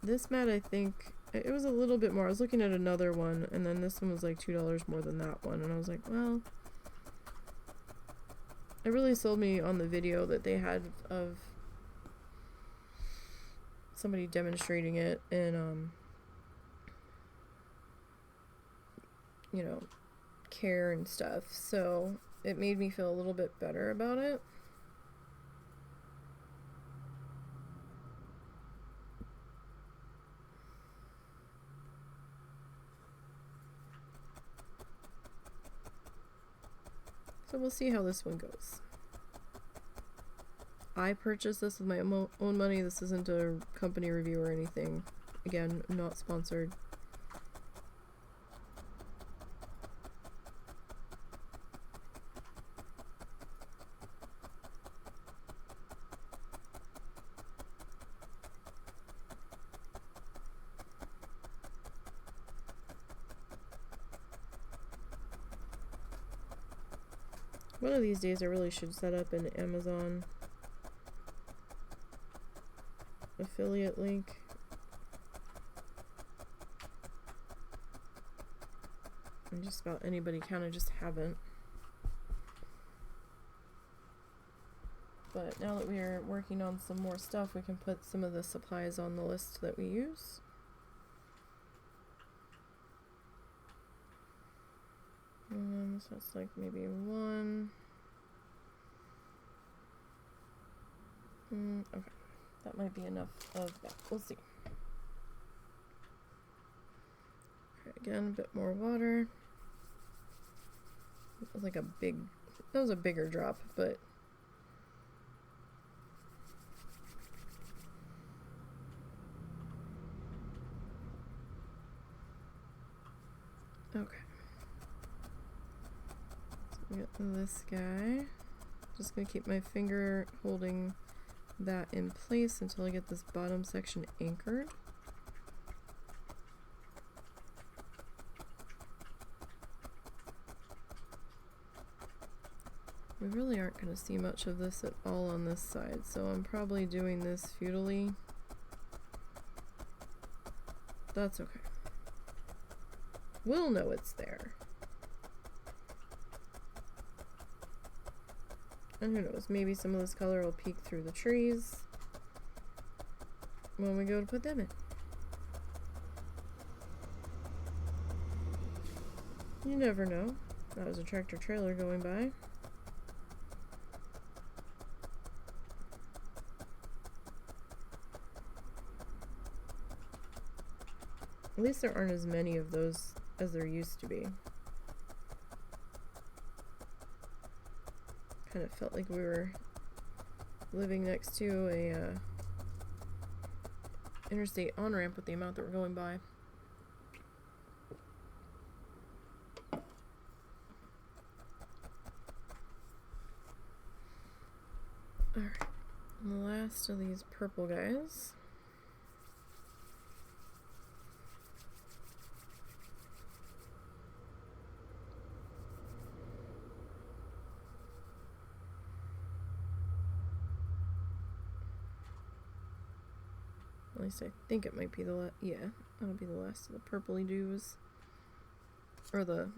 this mat, I think it was a little bit more. I was looking at another one, and then this one was like $2 more than that one, and I was like, well, it really sold me on the video that they had of somebody demonstrating it and you know, care and stuff, so it made me feel a little bit better about it. So we'll see how this one goes. I purchased this with my own money. This isn't a company review or anything. Again, not sponsored. One of these days I really should set up an Amazon affiliate link. And just about anybody kind of just haven't. But now that we are working on some more stuff, we can put some of the supplies on the list that we use. So it's like maybe one. Okay, that might be enough of that. We'll see. Okay, again, a bit more water. It was like that was a bigger drop, but okay. We got this guy. Just gonna keep my finger holding that in place until I get this bottom section anchored. We really aren't gonna see much of this at all on this side, so I'm probably doing this futilely. That's okay. We'll know it's there. And who knows, maybe some of this color will peek through the trees when we go to put them in. You never know. That was a tractor trailer going by. At least there aren't as many of those as there used to be. Kind of felt like we were living next to a interstate on-ramp with the amount that were going by. Alright, and the last of these purple guys. At least I think it might be the yeah, that'll be the last of the purpley dews. Or the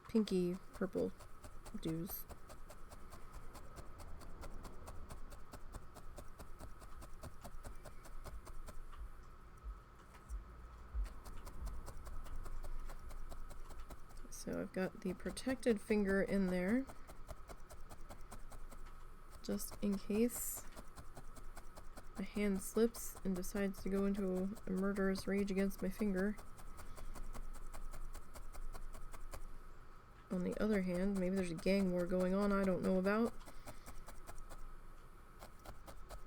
pinky purple dews. So I've got the protected finger in there, just in case my hand slips and decides to go into a murderous rage against my finger. On the other hand, maybe there's a gang war going on I don't know about.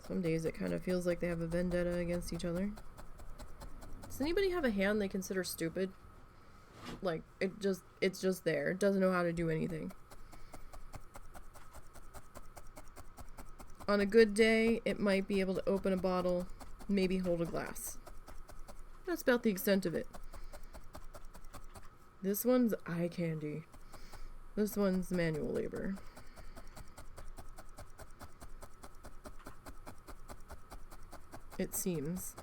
Some days it kind of feels like they have a vendetta against each other. Does anybody have a hand they consider stupid? Like, it's just there. It doesn't know how to do anything. On a good day, it might be able to open a bottle, maybe hold a glass. That's about the extent of it. This one's eye candy. This one's manual labor. It seems.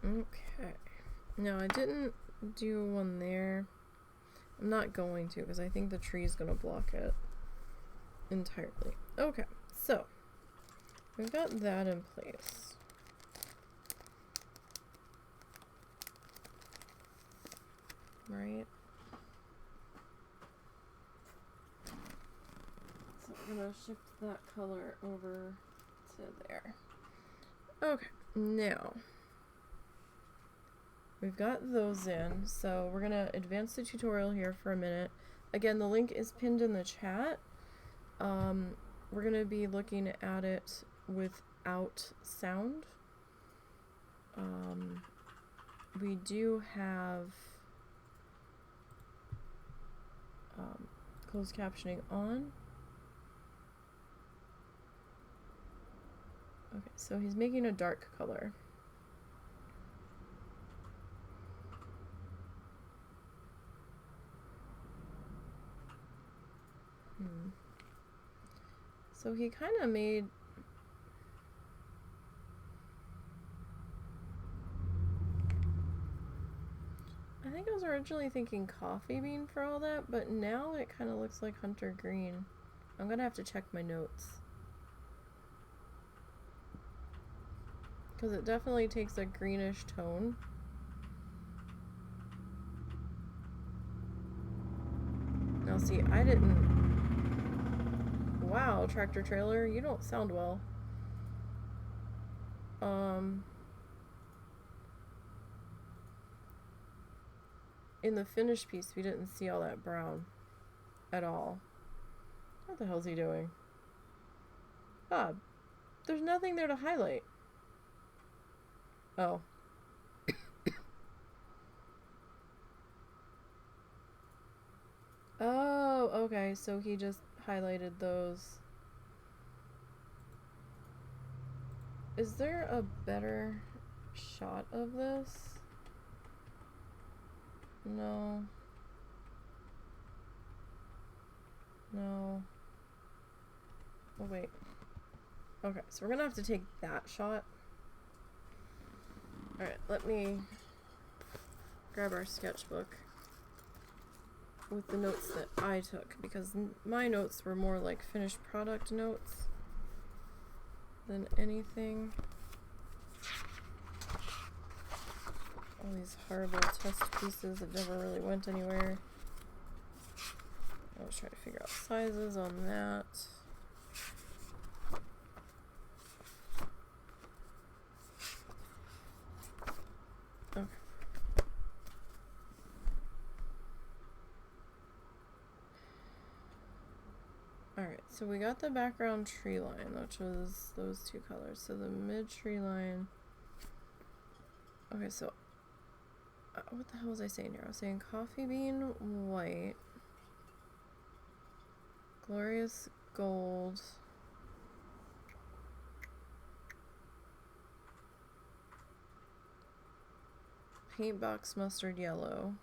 Okay. No, I didn't do one there. I'm not going to because I think the tree is going to block it entirely. Okay, so we've got that in place. Right? So we're going to shift that color over to there. Okay, now we've got those in, so we're going to advance the tutorial here for a minute. Again, the link is pinned in the chat. We're going to be looking at it without sound. We do have closed captioning on. Okay, so he's making a dark color. So he kind of made... I think I was originally thinking coffee bean for all that, but now it kind of looks like hunter green. I'm gonna have to check my notes. Because it definitely takes a greenish tone. Now see, I didn't... Wow, tractor trailer, you don't sound well. In the finished piece, we didn't see all that brown at all. What the hell's he doing? Bob, there's nothing there to highlight. Oh. Oh, okay, so he just highlighted those. Is there a better shot of this? No. No. Oh, wait. Okay, so we're gonna have to take that shot. Alright, let me grab our sketchbook with the notes that I took, because my notes were more like finished product notes than anything. All these horrible test pieces that never really went anywhere. I was trying to figure out sizes on that. Okay. Alright, so we got the background tree line, which was those two colors. So the mid tree line. Okay, so what the hell was I saying here? I was saying coffee bean white, glorious gold, paint box mustard yellow,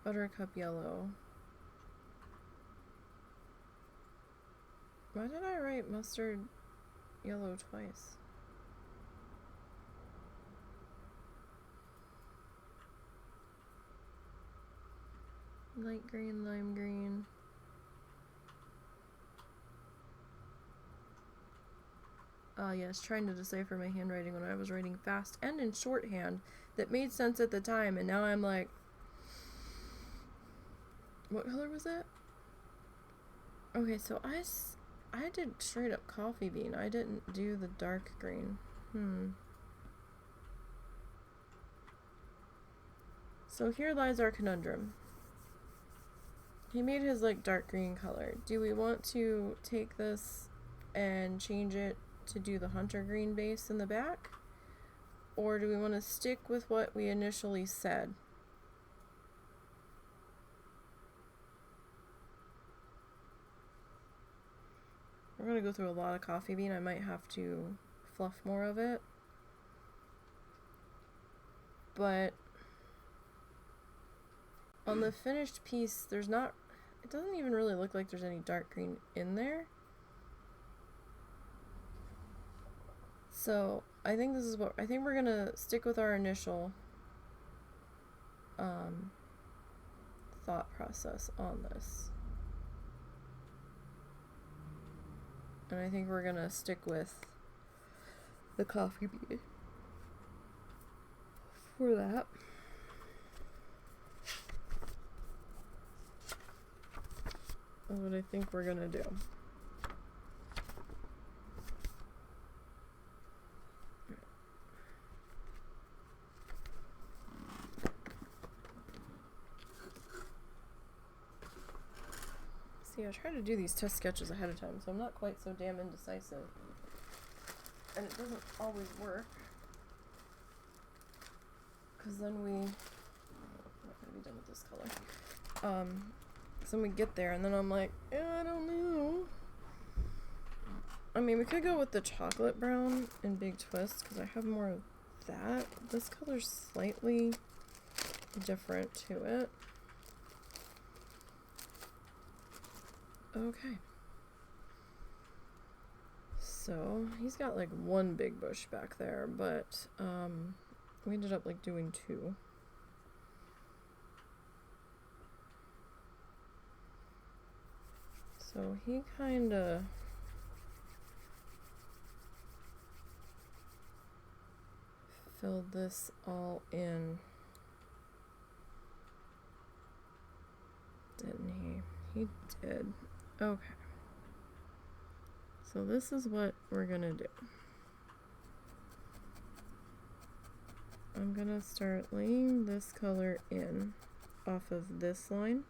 buttercup yellow. Why did I write mustard yellow twice? Light green, lime green. Yes, trying to decipher my handwriting when I was writing fast and in shorthand that made sense at the time, and now I'm like, what color was that? Okay, so I did straight up coffee bean. I didn't do the dark green. So here lies our conundrum. He made his like dark green color. Do we want to take this and change it to do the hunter green base in the back? Or do we want to stick with what we initially said? We're going to go through a lot of coffee bean. I might have to fluff more of it. But on the finished piece, there's not, it doesn't even really look like there's any dark green in there. So I think this is what, I think we're going to stick with our initial thought process on this. And I think we're going to stick with the coffee bean for that. That's what I think we're going to do. See, I try to do these test sketches ahead of time, so I'm not quite so damn indecisive. And it doesn't always work. Because then I'm not going to be done with this color. So then we get there, and then I'm like, I don't know. I mean, we could go with the chocolate brown in Big Twist, because I have more of that. This color's slightly different to it. Okay. So, he's got like one big bush back there, but we ended up like doing two. So he kinda filled this all in, didn't he? He did. Okay. So this is what we're gonna do. I'm gonna start laying this color in off of this line.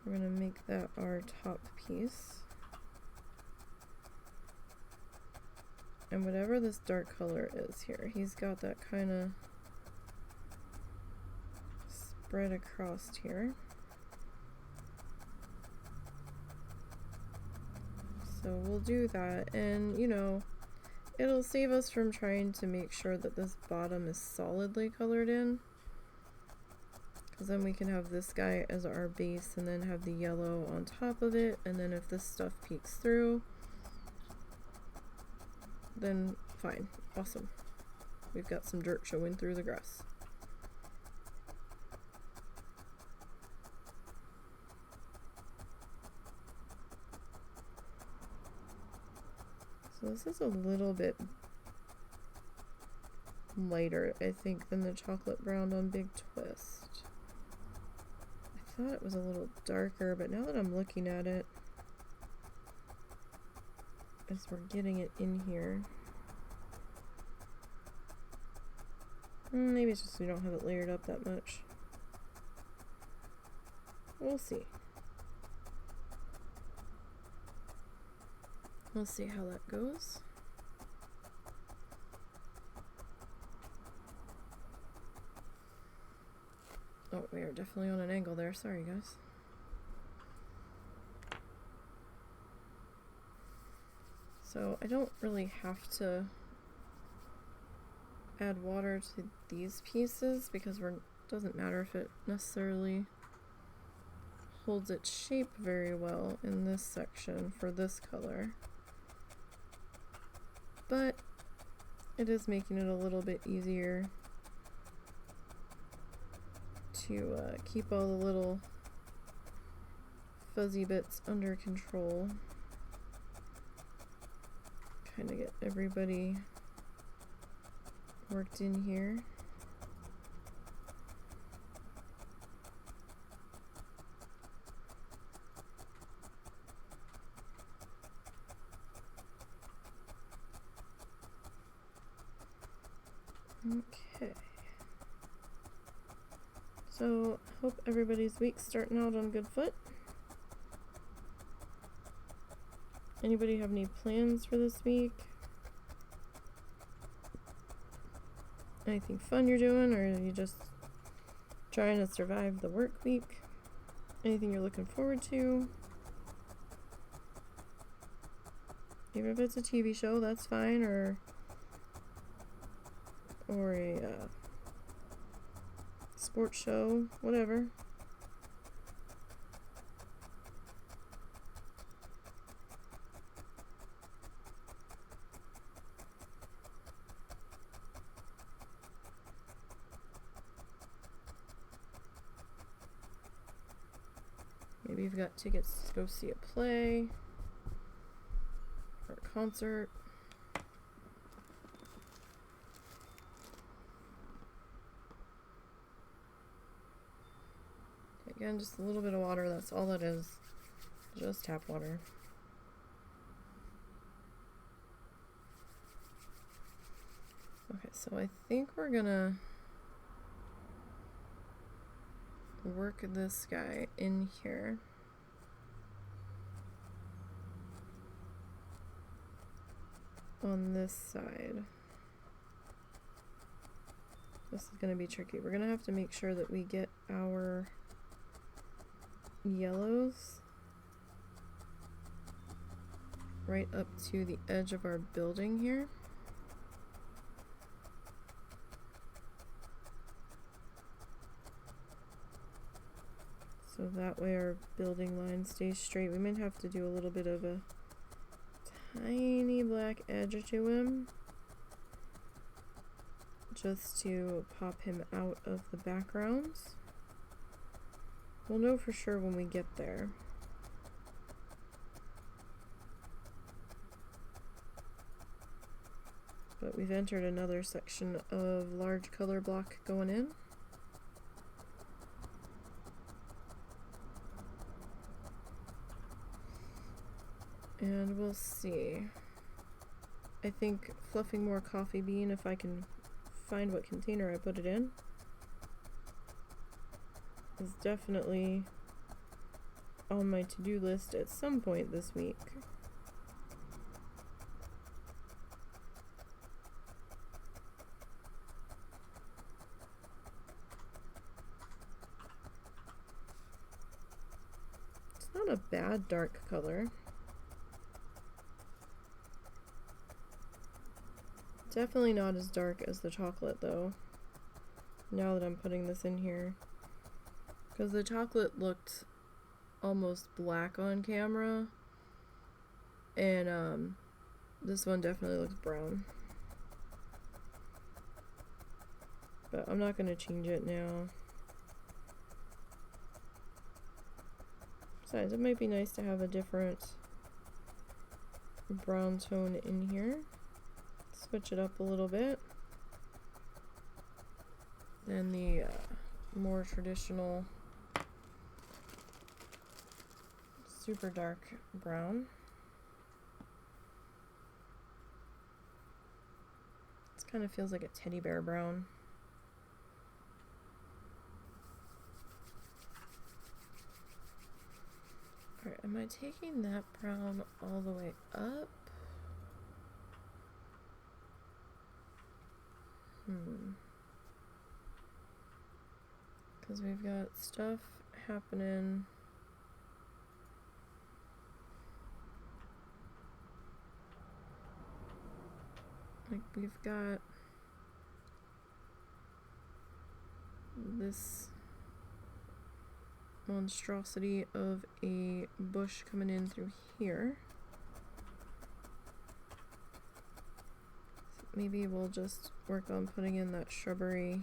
We're gonna make that our top piece. And whatever this dark color is here, he's got that kind of spread across here. So we'll do that, and you know, it'll save us from trying to make sure that this bottom is solidly colored in, because then we can have this guy as our base and then have the yellow on top of it, and then if this stuff peeks through, then fine, awesome. We've got some dirt showing through the grass. So this is a little bit lighter, I think, than the chocolate brown on Big Twist. I thought it was a little darker, but now that I'm looking at it, as we're getting it in here, maybe it's just we don't have it layered up that much. We'll see. We'll see how that goes. Oh, we are definitely on an angle there. Sorry, guys. So I don't really have to add water to these pieces because it doesn't matter if it necessarily holds its shape very well in this section for this color. But it is making it a little bit easier to keep all the little fuzzy bits under control. Kind of get everybody worked in here. Okay. So, hope everybody's week's starting out on good foot. Anybody have any plans for this week? Anything fun you're doing, or are you just trying to survive the work week? Anything you're looking forward to? Even if it's a TV show, that's fine, or a sports show, whatever. Maybe you've got tickets to go see a play or a concert. Again, just a little bit of water, that's all it is. Just tap water. Okay, so I think we're gonna work this guy in here. On this side. This is gonna be tricky. We're gonna have to make sure that we get our yellows right up to the edge of our building here. So that way our building line stays straight. We might have to do a little bit of a tiny black edge to him just to pop him out of the backgrounds. We'll know for sure when we get there. But we've entered another section of large color block going in. And we'll see. I think fluffing more coffee bean, if I can find what container I put it in, is definitely on my to-do list at some point this week. It's not a bad dark color. Definitely not as dark as the chocolate though, now that I'm putting this in here. Because the chocolate looked almost black on camera, and this one definitely looks brown. But I'm not going to change it now. Besides, it might be nice to have a different brown tone in here. Switch it up a little bit than the more traditional super dark brown. This kind of feels like a teddy bear brown. Alright, am I taking that brown all the way up? Because we've got stuff happening. Like we've got this monstrosity of a bush coming in through here. Maybe we'll just work on putting in that shrubbery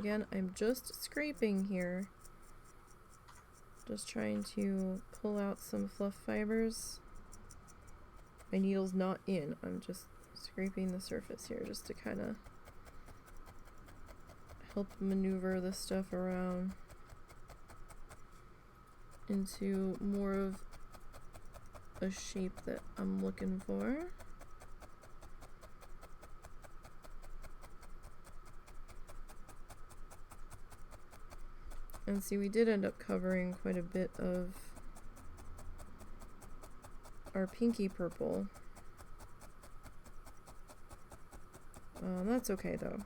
Again, I'm just scraping here. Just trying to pull out some fluff fibers. My needle's not in. I'm just scraping the surface here just to kind of help maneuver this stuff around into more of a shape that I'm looking for. And see, we did end up covering quite a bit of our pinky purple. That's okay though.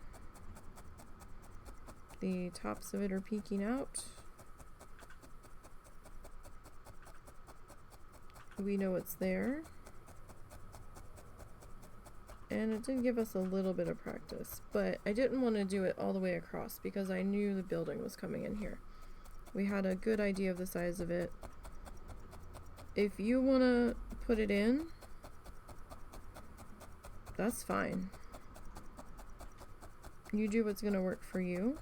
The tops of it are peeking out. We know it's there. And it did give us a little bit of practice, but I didn't want to do it all the way across because I knew the building was coming in here. We had a good idea of the size of it. If you want to put it in, that's fine. You do what's going to work for you.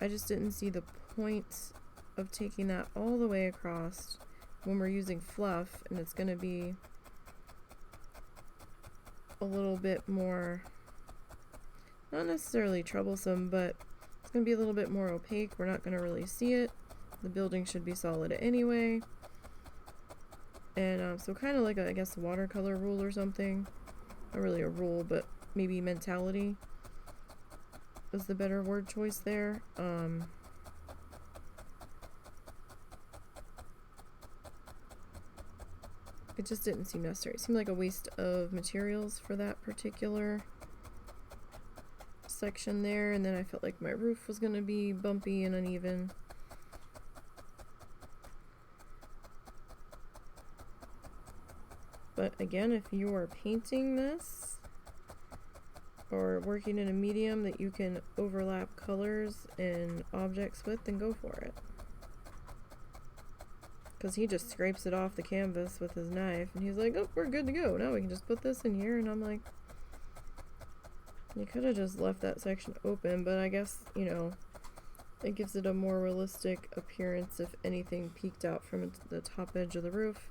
I just didn't see the point of taking that all the way across when we're using fluff, and it's going to be a little bit more, not necessarily troublesome, but it's going to be a little bit more opaque. We're not going to really see it. The building should be solid anyway. And so kind of like a, I guess, watercolor rule or something. Not really a rule, but maybe mentality is the better word choice there. It just didn't seem necessary. It seemed like a waste of materials for that particular section there, and then I felt like my roof was going to be bumpy and uneven. But again, if you are painting this or working in a medium that you can overlap colors and objects with, then go for it. Because he just scrapes it off the canvas with his knife, and he's like, oh, we're good to go. Now we can just put this in here. And I'm like, you could have just left that section open, but I guess, you know, it gives it a more realistic appearance if anything peeked out from the top edge of the roof.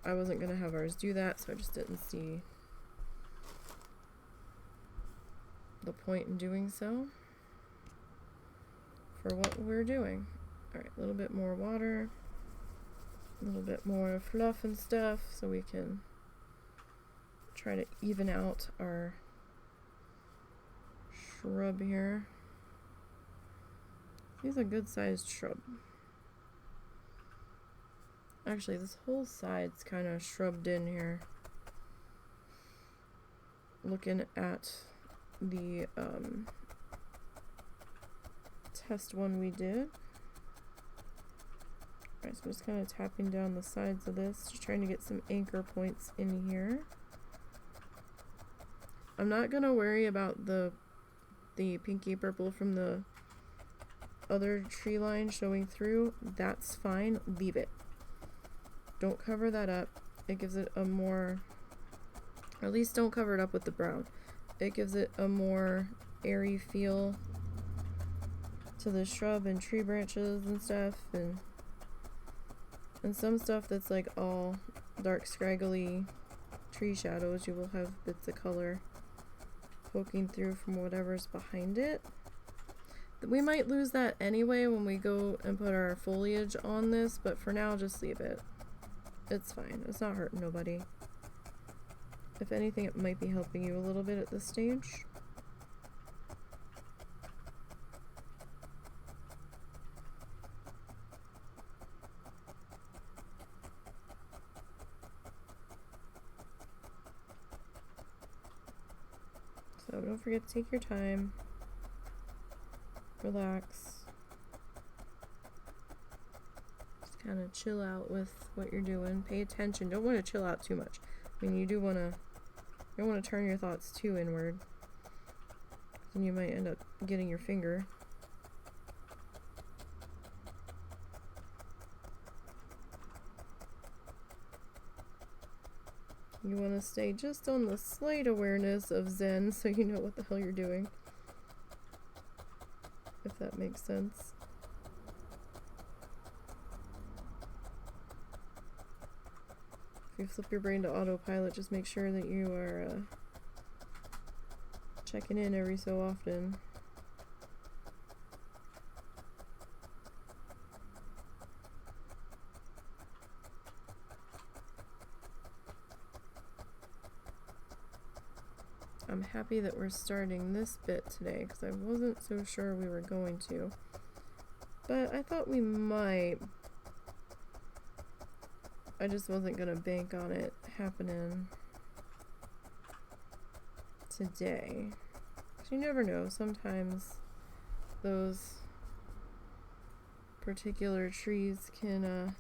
I wasn't going to have ours do that, so I just didn't see the point in doing so for what we're doing. Alright, a little bit more water, a little bit more fluff and stuff, so we can try to even out our shrub here. He's a good sized shrub. Actually, this whole side's kind of shrubbed in here. Looking at the test one we did. Alright, so I'm just kind of tapping down the sides of this, just trying to get some anchor points in here. I'm not going to worry about the pinky purple from the other tree line showing through. That's fine. Leave it. Don't cover that up. It gives it a more, or at least don't cover it up with the brown. It gives it a more airy feel to the shrub and tree branches and stuff, and some stuff that's like all dark scraggly tree shadows, you will have bits of color poking through from whatever's behind it. We might lose that anyway when we go and put our foliage on this, but for now just leave it. It's fine. It's not hurting nobody. If anything, it might be helping you a little bit at this stage. So don't forget to take your time. Relax. Kind of chill out with what you're doing. Pay attention. Don't want to chill out too much. I mean, you don't want to turn your thoughts too inward. Then you might end up getting your finger. You want to stay just on the slight awareness of Zen so you know what the hell you're doing. If that makes sense. If you flip your brain to autopilot, just make sure that you are checking in every so often. I'm happy that we're starting this bit today because I wasn't so sure we were going to. But I thought we might. I just wasn't going to bank on it happening today. 'Cause you never know. Sometimes those particular trees can,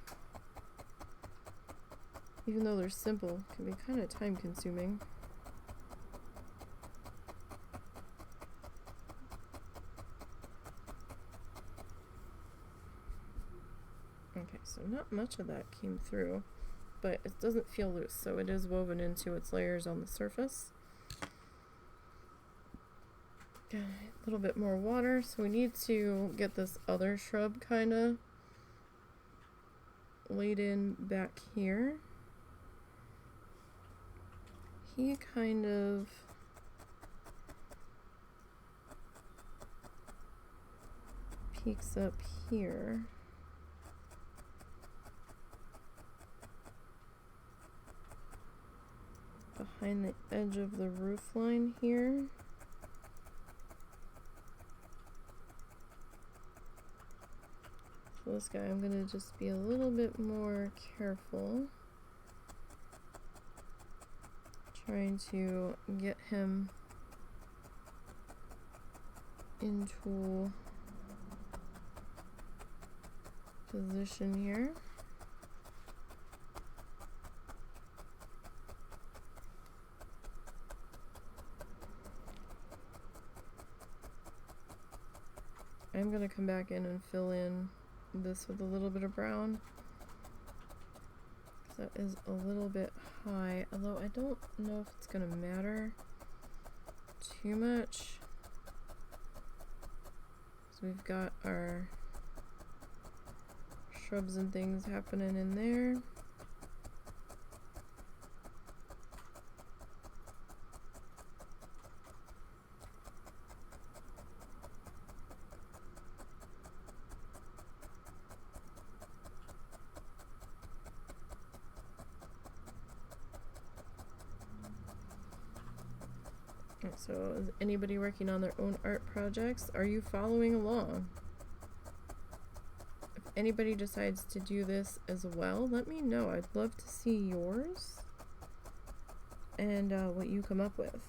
even though they're simple, can be kind of time consuming. Okay, so not much of that came through, but it doesn't feel loose, so it is woven into its layers on the surface. Okay, a little bit more water, so we need to get this other shrub kind of laid in back here. He kind of peeks up here. Behind the edge of the roof line here. So this guy, I'm going to just be a little bit more careful. Trying to get him into position here. I'm going to come back in and fill in this with a little bit of brown. That is a little bit high, although I don't know if it's going to matter too much. So we've got our shrubs and things happening in there. So is anybody working on their own art projects? Are you following along? If anybody decides to do this as well, let me know. I'd love to see yours and what you come up with.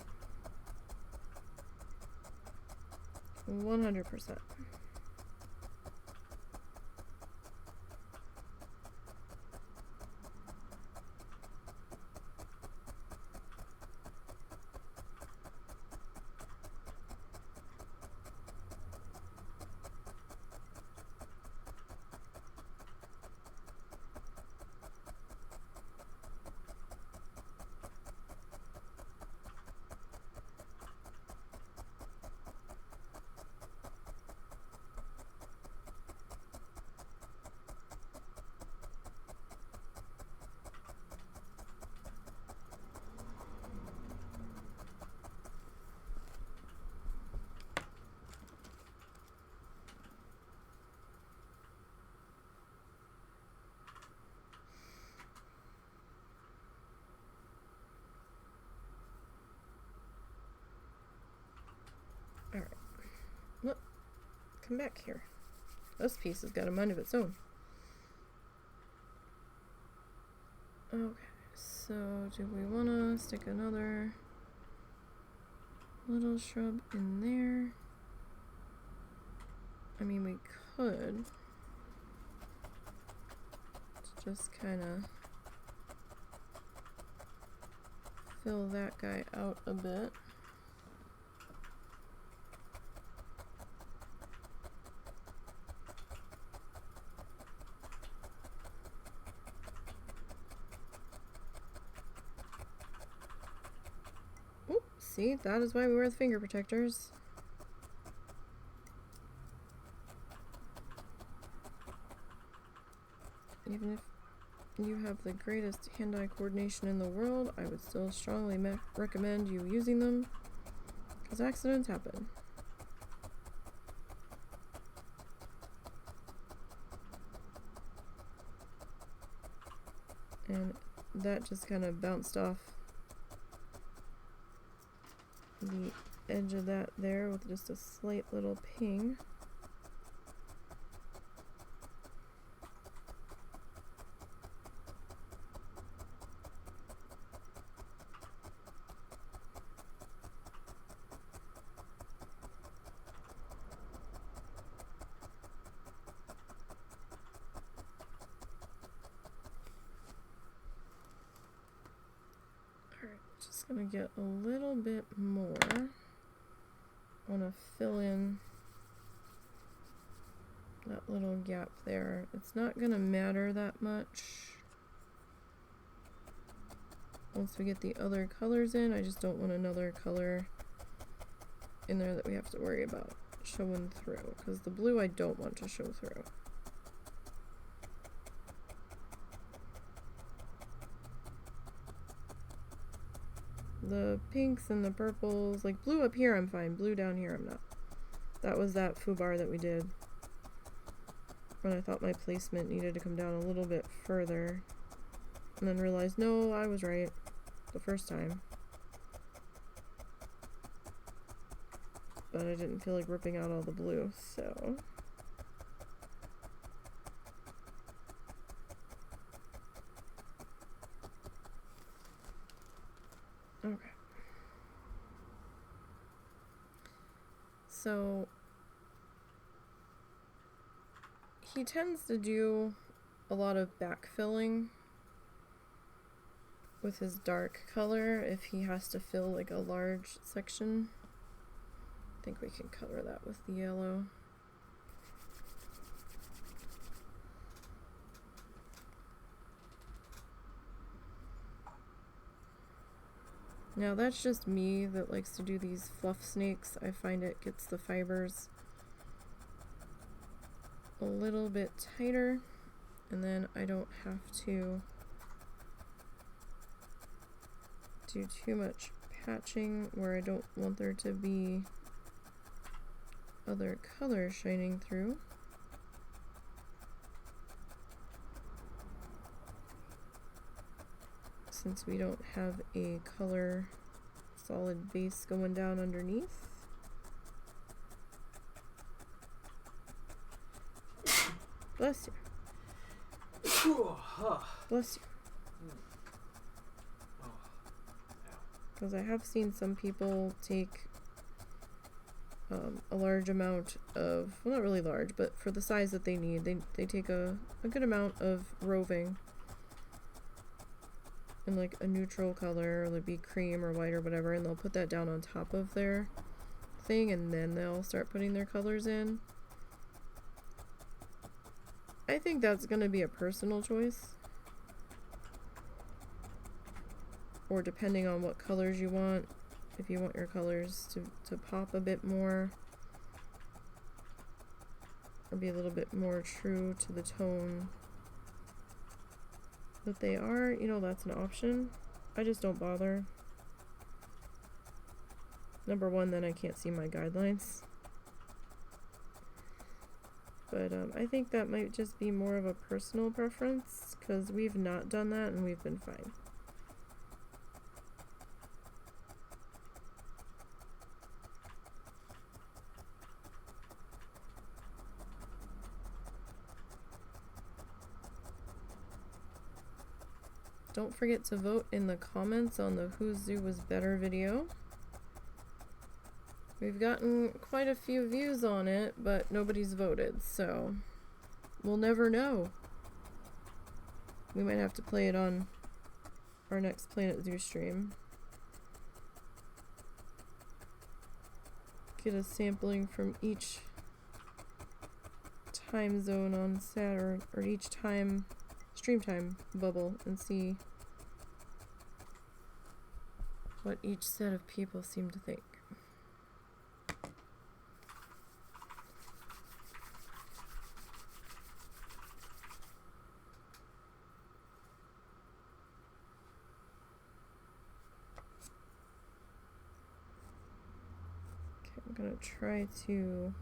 100%. Alright. Look. Come back here. This piece has got a mind of its own. Okay, so do we want to stick another little shrub in there? I mean, we could. Just kind of fill that guy out a bit. See, that is why we wear the finger protectors. Even if you have the greatest hand-eye coordination in the world, I would still strongly recommend you using them, because accidents happen. And that just kind of bounced off the edge of that there with just a slight little ping. Just gonna get a little bit more. I want to fill in that little gap there. It's not gonna matter that much once we get the other colors in. I just don't want another color in there that we have to worry about showing through, because the blue I don't want to show through. The pinks and the purples, like blue up here I'm fine, blue down here I'm not. That was that foobar that we did when I thought my placement needed to come down a little bit further, and then realized, no, I was right the first time. But I didn't feel like ripping out all the blue, so... Okay. So he tends to do a lot of backfilling with his dark color if he has to fill like a large section. I think we can color that with the yellow. Now that's just me that likes to do these fluff snakes. I find it gets the fibers a little bit tighter, and then I don't have to do too much patching where I don't want there to be other color shining through. Since we don't have a color solid base going down underneath. Bless you. Bless you. Because I have seen some people take a large amount of, well, not really large, but for the size that they need, they take a good amount of roving in like a neutral color, or it'd be cream or white or whatever, and they'll put that down on top of their thing, and then they'll start putting their colors in. I think that's going to be a personal choice, or depending on what colors you want, if you want your colors to pop a bit more or be a little bit more true to the tone that they are, you know, that's an option. I just don't bother. Number one, then I can't see my guidelines. But I think that might just be more of a personal preference, because we've not done that and we've been fine. Don't forget to vote in the comments on the Whose Zoo Was Better video. We've gotten quite a few views on it, but nobody's voted, so we'll never know. We might have to play it on our next Planet Zoo stream. Get a sampling from each time zone on Saturn, or each time stream time bubble, and see what each set of people seem to think. Okay, I'm gonna try to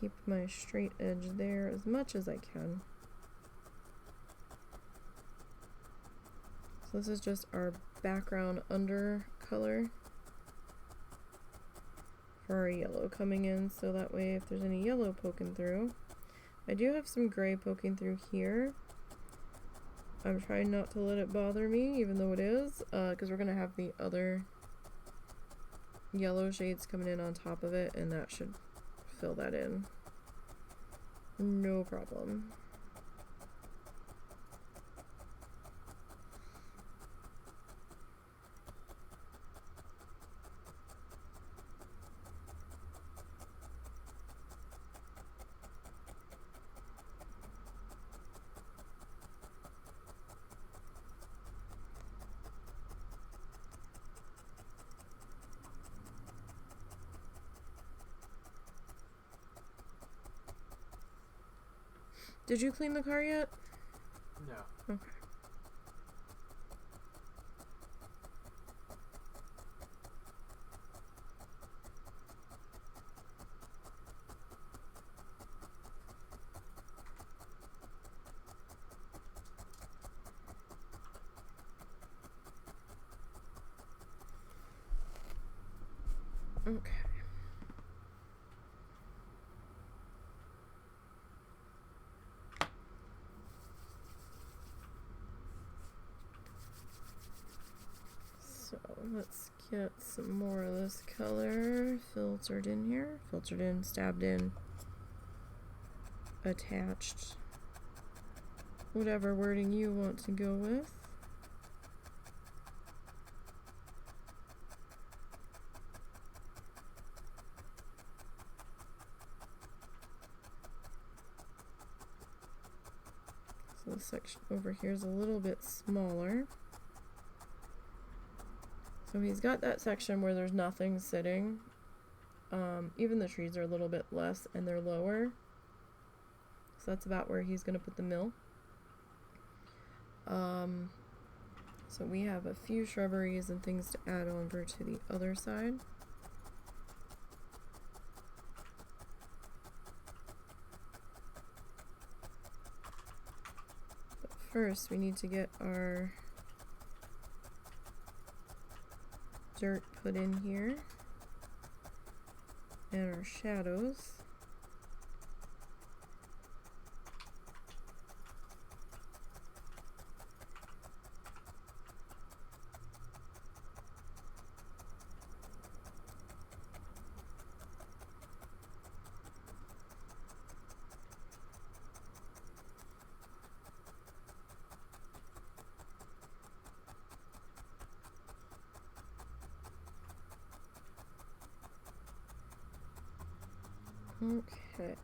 keep my straight edge there as much as I can. So this is just our background under color for our yellow coming in, so that way if there's any yellow poking through. I do have some gray poking through here. I'm trying not to let it bother me, even though it is, because we're gonna have the other yellow shades coming in on top of it, and that should fill that in. No problem. Did you clean the car yet? No. Okay. Okay. So let's get some more of this color filtered in here. Filtered in, stabbed in, attached. Whatever wording you want to go with. So this section over here is a little bit smaller. So he's got that section where there's nothing sitting. Even the trees are a little bit less and they're lower. So that's about where he's going to put the mill. So we have a few shrubberies and things to add over to the other side. But first we need to get our dirt put in here and our shadows. Okay.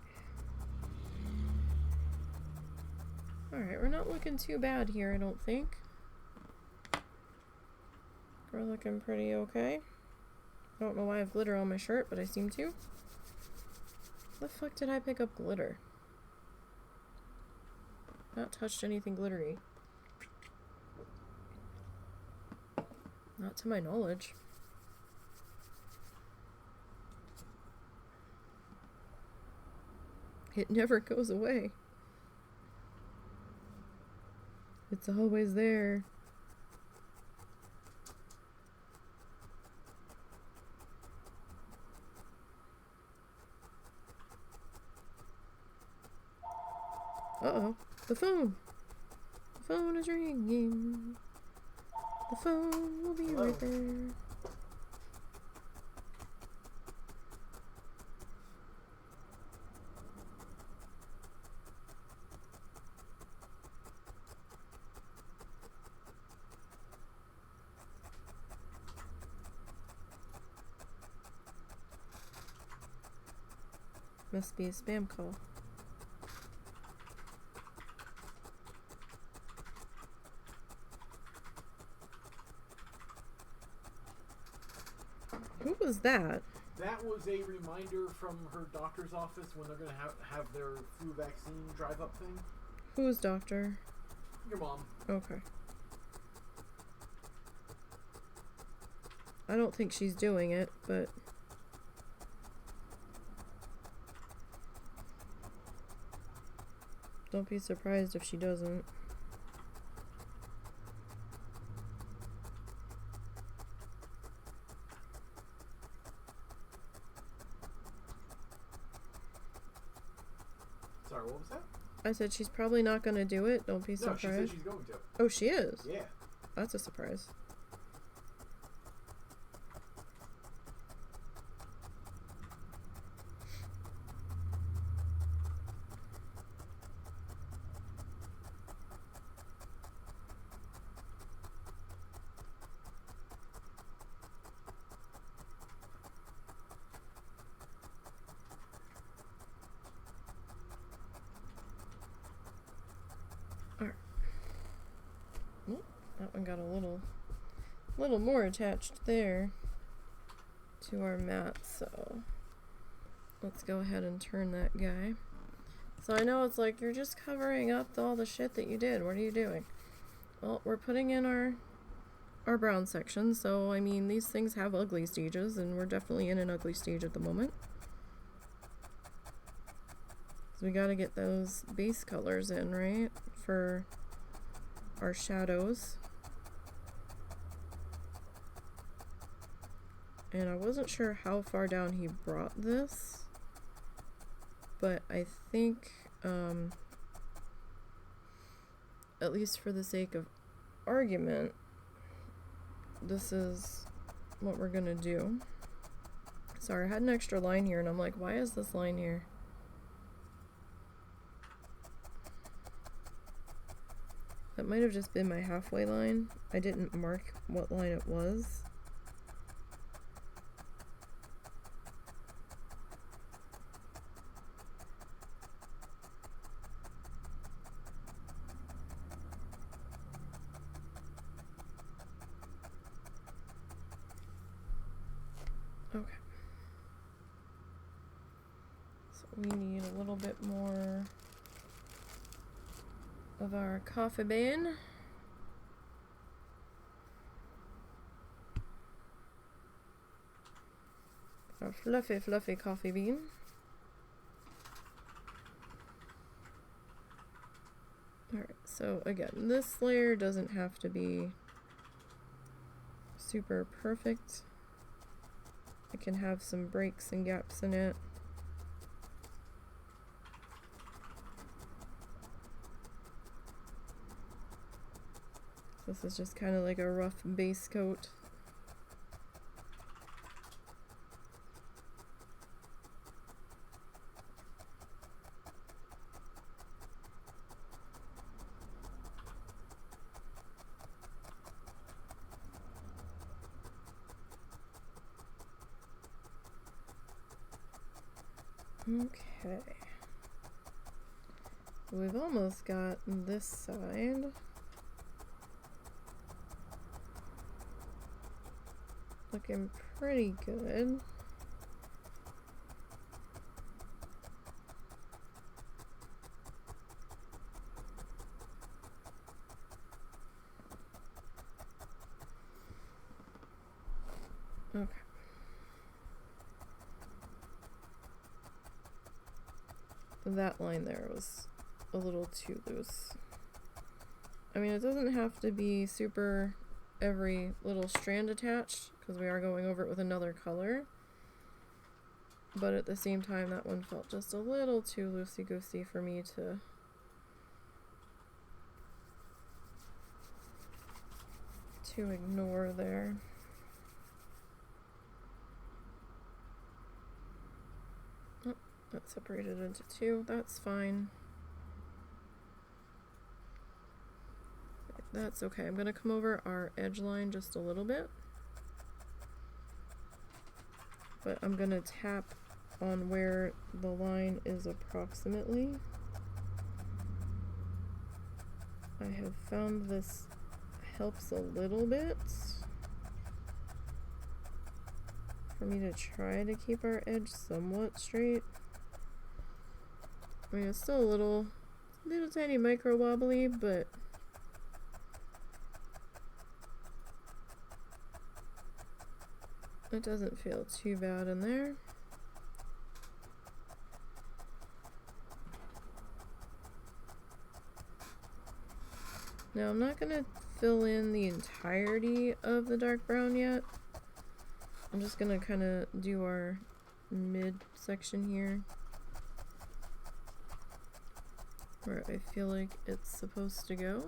Alright, we're not looking too bad here, I don't think. We're looking pretty okay. I don't know why I have glitter on my shirt, but I seem to. The fuck did I pick up glitter? Not touched anything glittery. Not to my knowledge. It never goes away. It's always there. Uh-oh. The phone! The phone is ringing. The phone will be right there. Must be a spam call. was that? That was a reminder from her doctor's office when they're going to have their flu vaccine drive-up thing. Who's doctor? Your mom. Okay. I don't think she's doing it, but... don't be surprised if she doesn't. Sorry, what was that? I said she's probably not going to do it. Don't be surprised. No, she said she's going to. Oh, she is? Yeah. That's a surprise. That one got a little more attached there to our mat, so let's go ahead and turn that guy. So I know it's like, you're just covering up all the shit that you did. What are you doing? Well, we're putting in our brown section, so I mean, these things have ugly stages, and we're definitely in an ugly stage at the moment. So we gotta get those base colors in, right? For our shadows. And I wasn't sure how far down he brought this, but I think, at least for the sake of argument, this is what we're gonna do. Sorry, I had an extra line here, and I'm like, why is this line here? That might have just been my halfway line. I didn't mark what line it was. Okay. So we need a little bit more of our coffee bean. Our fluffy, fluffy coffee bean. Alright, so again, this layer doesn't have to be super perfect. It can have some breaks and gaps in it. This is just kind of like a rough base coat. Okay. We've almost got this side. Looking pretty good. Okay. That line there was a little too loose. I mean, it doesn't have to be super every little strand attached, because we are going over it with another color. But at the same time, that one felt just a little too loosey-goosey for me to ignore there. Oh, that separated into two. That's fine. That's okay. I'm going to come over our edge line just a little bit. But I'm going to tap on where the line is approximately. I have found this helps a little bit for me to try to keep our edge somewhat straight. I mean, it's still a little tiny micro wobbly, but it doesn't feel too bad in there. Now I'm not gonna fill in the entirety of the dark brown yet. I'm just gonna kind of do our mid section here, where I feel like it's supposed to go.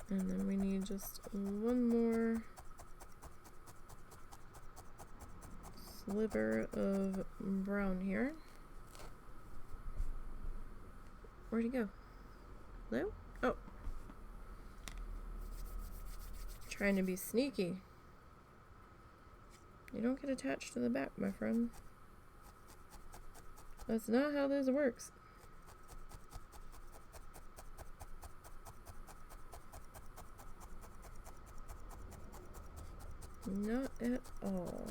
And then we need just one more sliver of brown here. Where'd he go? Hello? Oh. Trying to be sneaky. You don't get attached to the back, my friend. That's not how this works. Not at all.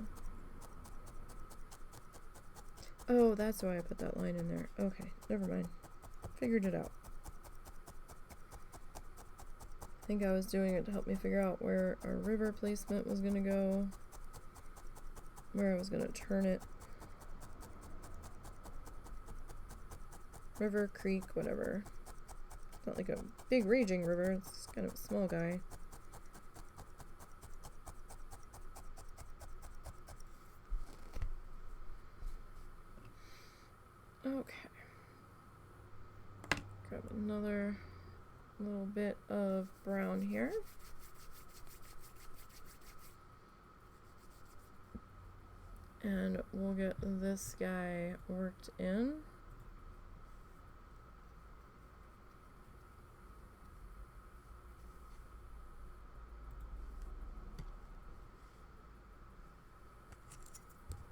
Oh, that's why I put that line in there. Okay, never mind. Figured it out. I think I was doing it to help me figure out where our river placement was gonna go, where I was gonna turn it. River, creek, whatever. It's not like a big raging river, it's kind of a small guy. Okay. Grab another little bit of brown here. And we'll get this guy worked in.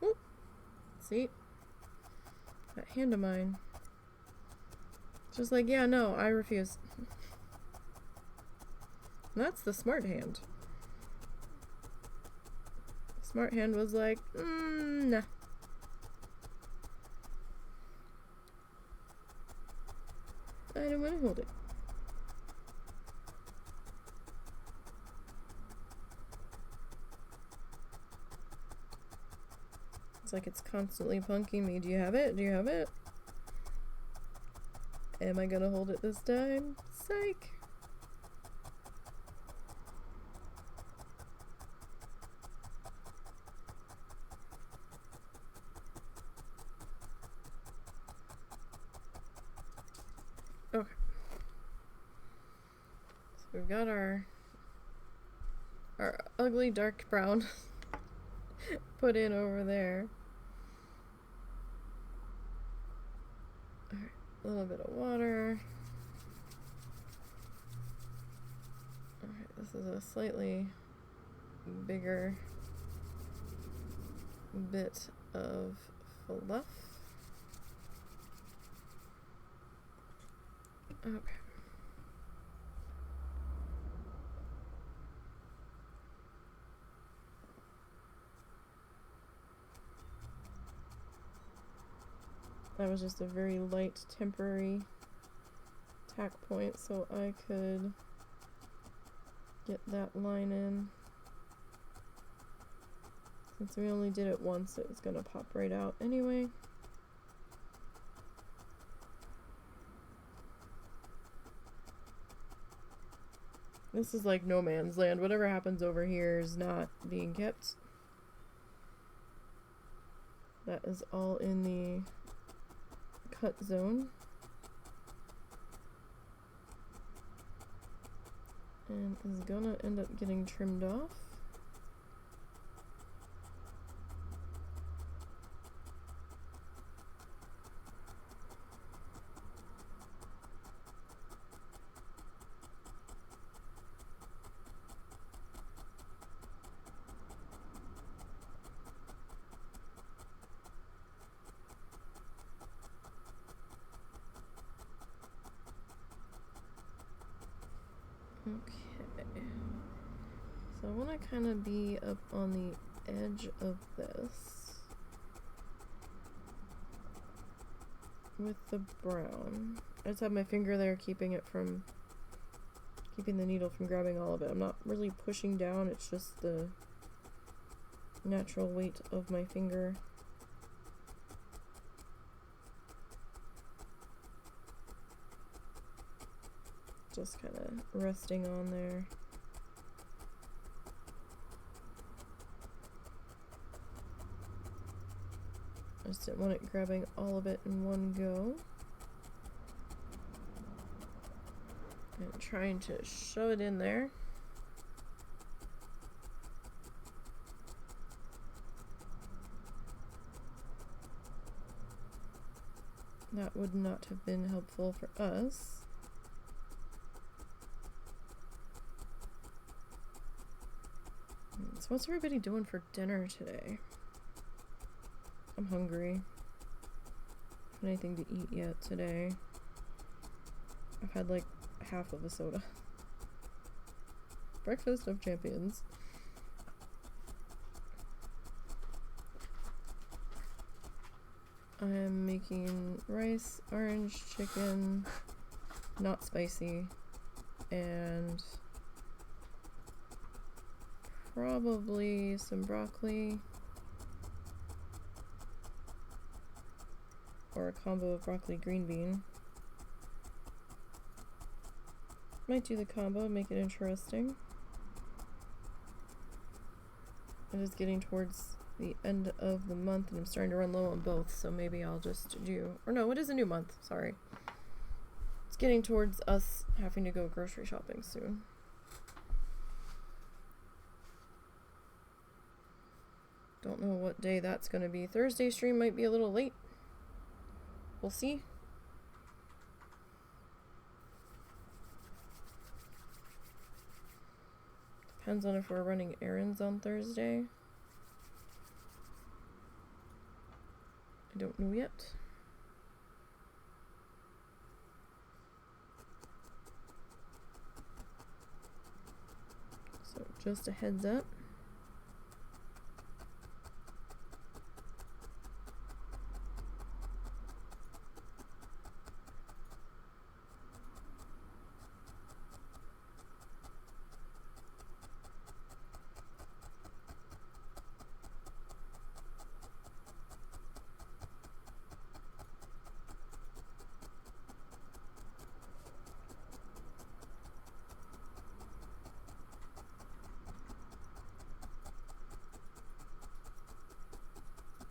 Whoop. See? That hand of mine. Just like, yeah, no, I refuse. That's the smart hand. Smart hand was like, nah. I don't want to hold it. It's like it's constantly punking me. Do you have it? Do you have it? Am I gonna hold it this time? Psych! Okay. So we've got our ugly dark brown put in over there. Alright, a little bit of water. Alright, this is a slightly bigger bit of fluff. Okay. That was just a very light temporary tack point so I could get that line in. Since we only did it once, it was gonna pop right out anyway. This is like no man's land. Whatever happens over here is not being kept. That is all in the cut zone. and is gonna end up getting trimmed off. Okay, so I want to kind of be up on the edge of this with the brown. I just have my finger there keeping the needle from grabbing all of it. I'm not really pushing down, it's just the natural weight of my finger. Just kind of resting on there. I just didn't want it grabbing all of it in one go. And trying to shove it in there. That would not have been helpful for us. So what's everybody doing for dinner today? I'm hungry. I haven't anything to eat yet today. I've had like half of a soda. Breakfast of champions. I am making rice, orange chicken, not spicy, and probably some broccoli, or a combo of broccoli green bean. Might do the combo, make it interesting. It is getting towards the end of the month and I'm starting to run low on both, so maybe I'll just do, or no, it is a new month, sorry. It's getting towards us having to go grocery shopping soon. Don't know what day that's going to be. Thursday stream might be a little late. We'll see. Depends on if we're running errands on Thursday. I don't know yet. So just a heads up.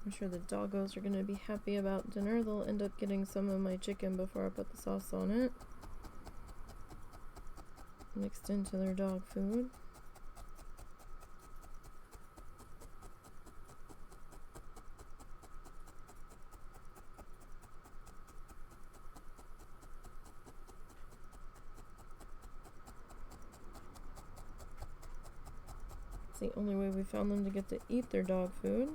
I'm sure the doggos are going to be happy about dinner. They'll end up getting some of my chicken before I put the sauce on it. Mixed into their dog food. It's the only way we found them to get to eat their dog food.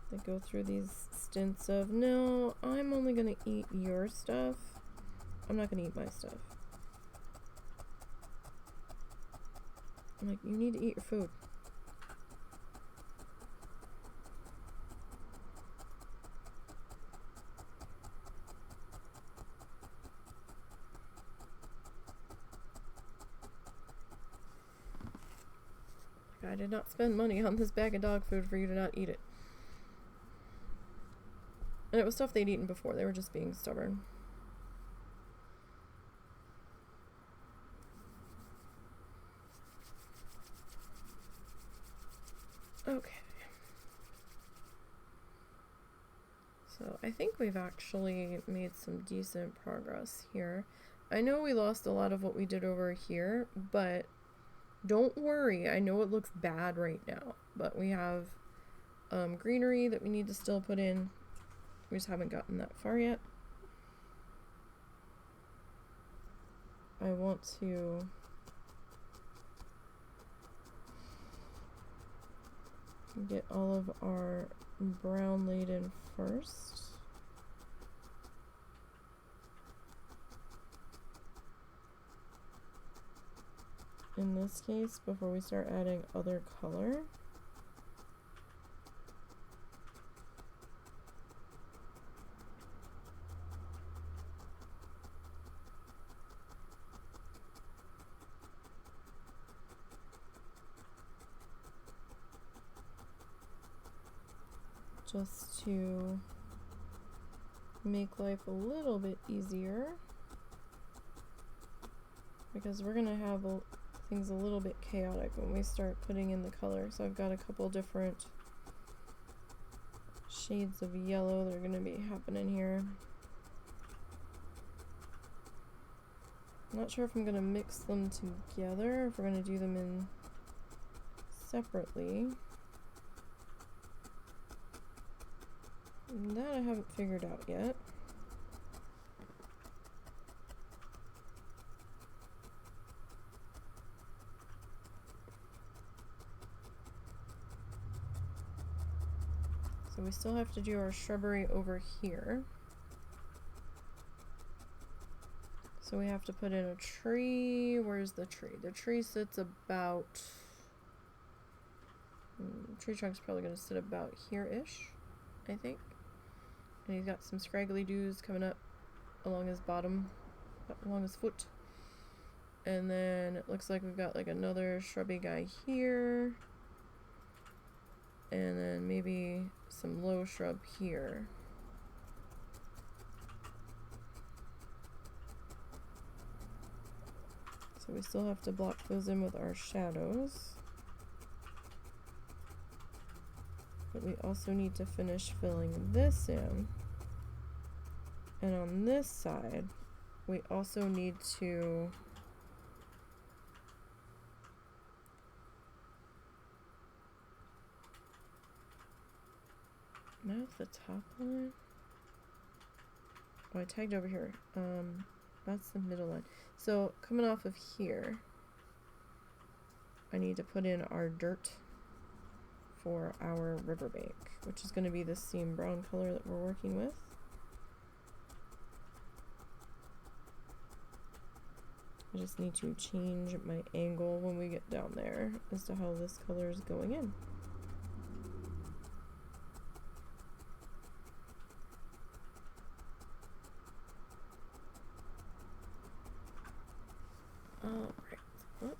They go through these stints of, no, I'm only going to eat your stuff. I'm not going to eat my stuff. I'm like, you need to eat your food. Like, I did not spend money on this bag of dog food for you to not eat it. And it was stuff they'd eaten before. They were just being stubborn. Okay. So So I think we've actually made some decent progress here. I know we lost a lot of what we did over here, but don't worry. I know it looks bad right now, but we have greenery that we need to still put in. We just haven't gotten that far yet. I want to get all of our brown laid in first. In this case, before we start adding other color. Just to make life a little bit easier, because we're gonna have things a little bit chaotic when we start putting in the color. So I've got a couple different shades of yellow that are gonna be happening here. I'm not sure if I'm gonna mix them together, if we're gonna do them in separately. That I haven't figured out yet. So we still have to do our shrubbery over here. So we have to put in a tree. Where's the tree? The tree sits about... tree trunk's probably going to sit about here-ish, I think. And he's got some scraggly dews coming up along his bottom, along his foot. And then it looks like we've got like another shrubby guy here. And then maybe some low shrub here. So we still have to block those in with our shadows. But we also need to finish filling this in. And on this side, we also need to am I off the top line? Oh, I tagged over here. That's the middle line. So coming off of here, I need to put in our dirt for our riverbank, which is going to be the seam brown color that we're working with. I just need to change my angle when we get down there as to how this color is going in. Alright, oh,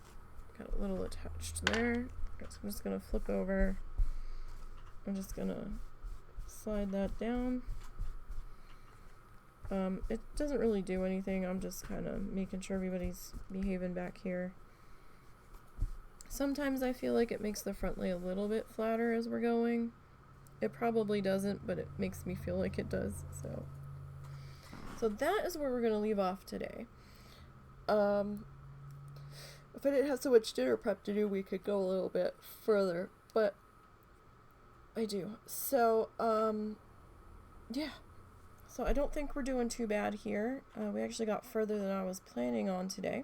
got a little attached there. So I'm just going to flip over. I'm just going to slide that down. It doesn't really do anything. I'm just kind of making sure everybody's behaving back here. Sometimes I feel like it makes the front lay a little bit flatter as we're going. It probably doesn't, but it makes me feel like it does. So that is where we're going to leave off today. If I didn't have so much dinner prep to do, we could go a little bit further, but I do. So, yeah. So I don't think we're doing too bad here. We actually got further than I was planning on today.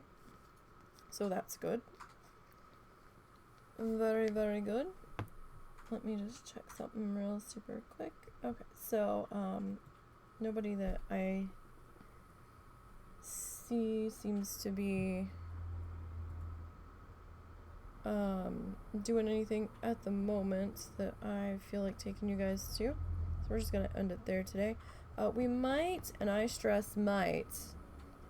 So that's good. Very, very good. Let me just check something real super quick. Okay, so, nobody that I see seems to be doing anything at the moment that I feel like taking you guys to. So we're just going to end it there today. We might, and I stress might,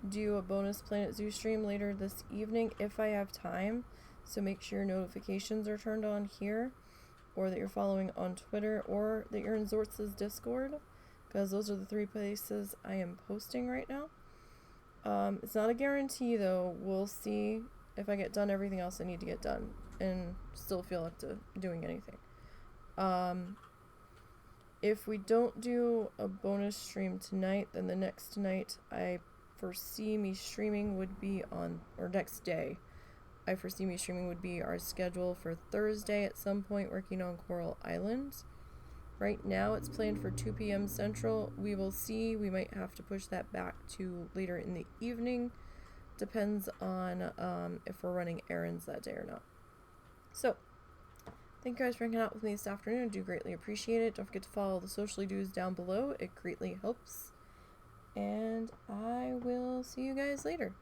do a bonus Planet Zoo stream later this evening if I have time. So make sure your notifications are turned on here, or that you're following on Twitter, or that you're in Zortz's Discord, because those are the 3 places I am posting right now. It's not a guarantee though. We'll see if I get done everything else I need to get done and still feel up to doing anything. If we don't do a bonus stream tonight, then the next night I foresee me streaming would be on, or next day, I foresee me streaming would be our schedule for Thursday at some point, working on Coral Islands. Right now it's planned for 2 p.m. Central. We will see. We might have to push that back to later in the evening. Depends on if we're running errands that day or not. So, thank you guys for hanging out with me this afternoon. I do greatly appreciate it. Don't forget to follow the socially do's down below. It greatly helps. And I will see you guys later.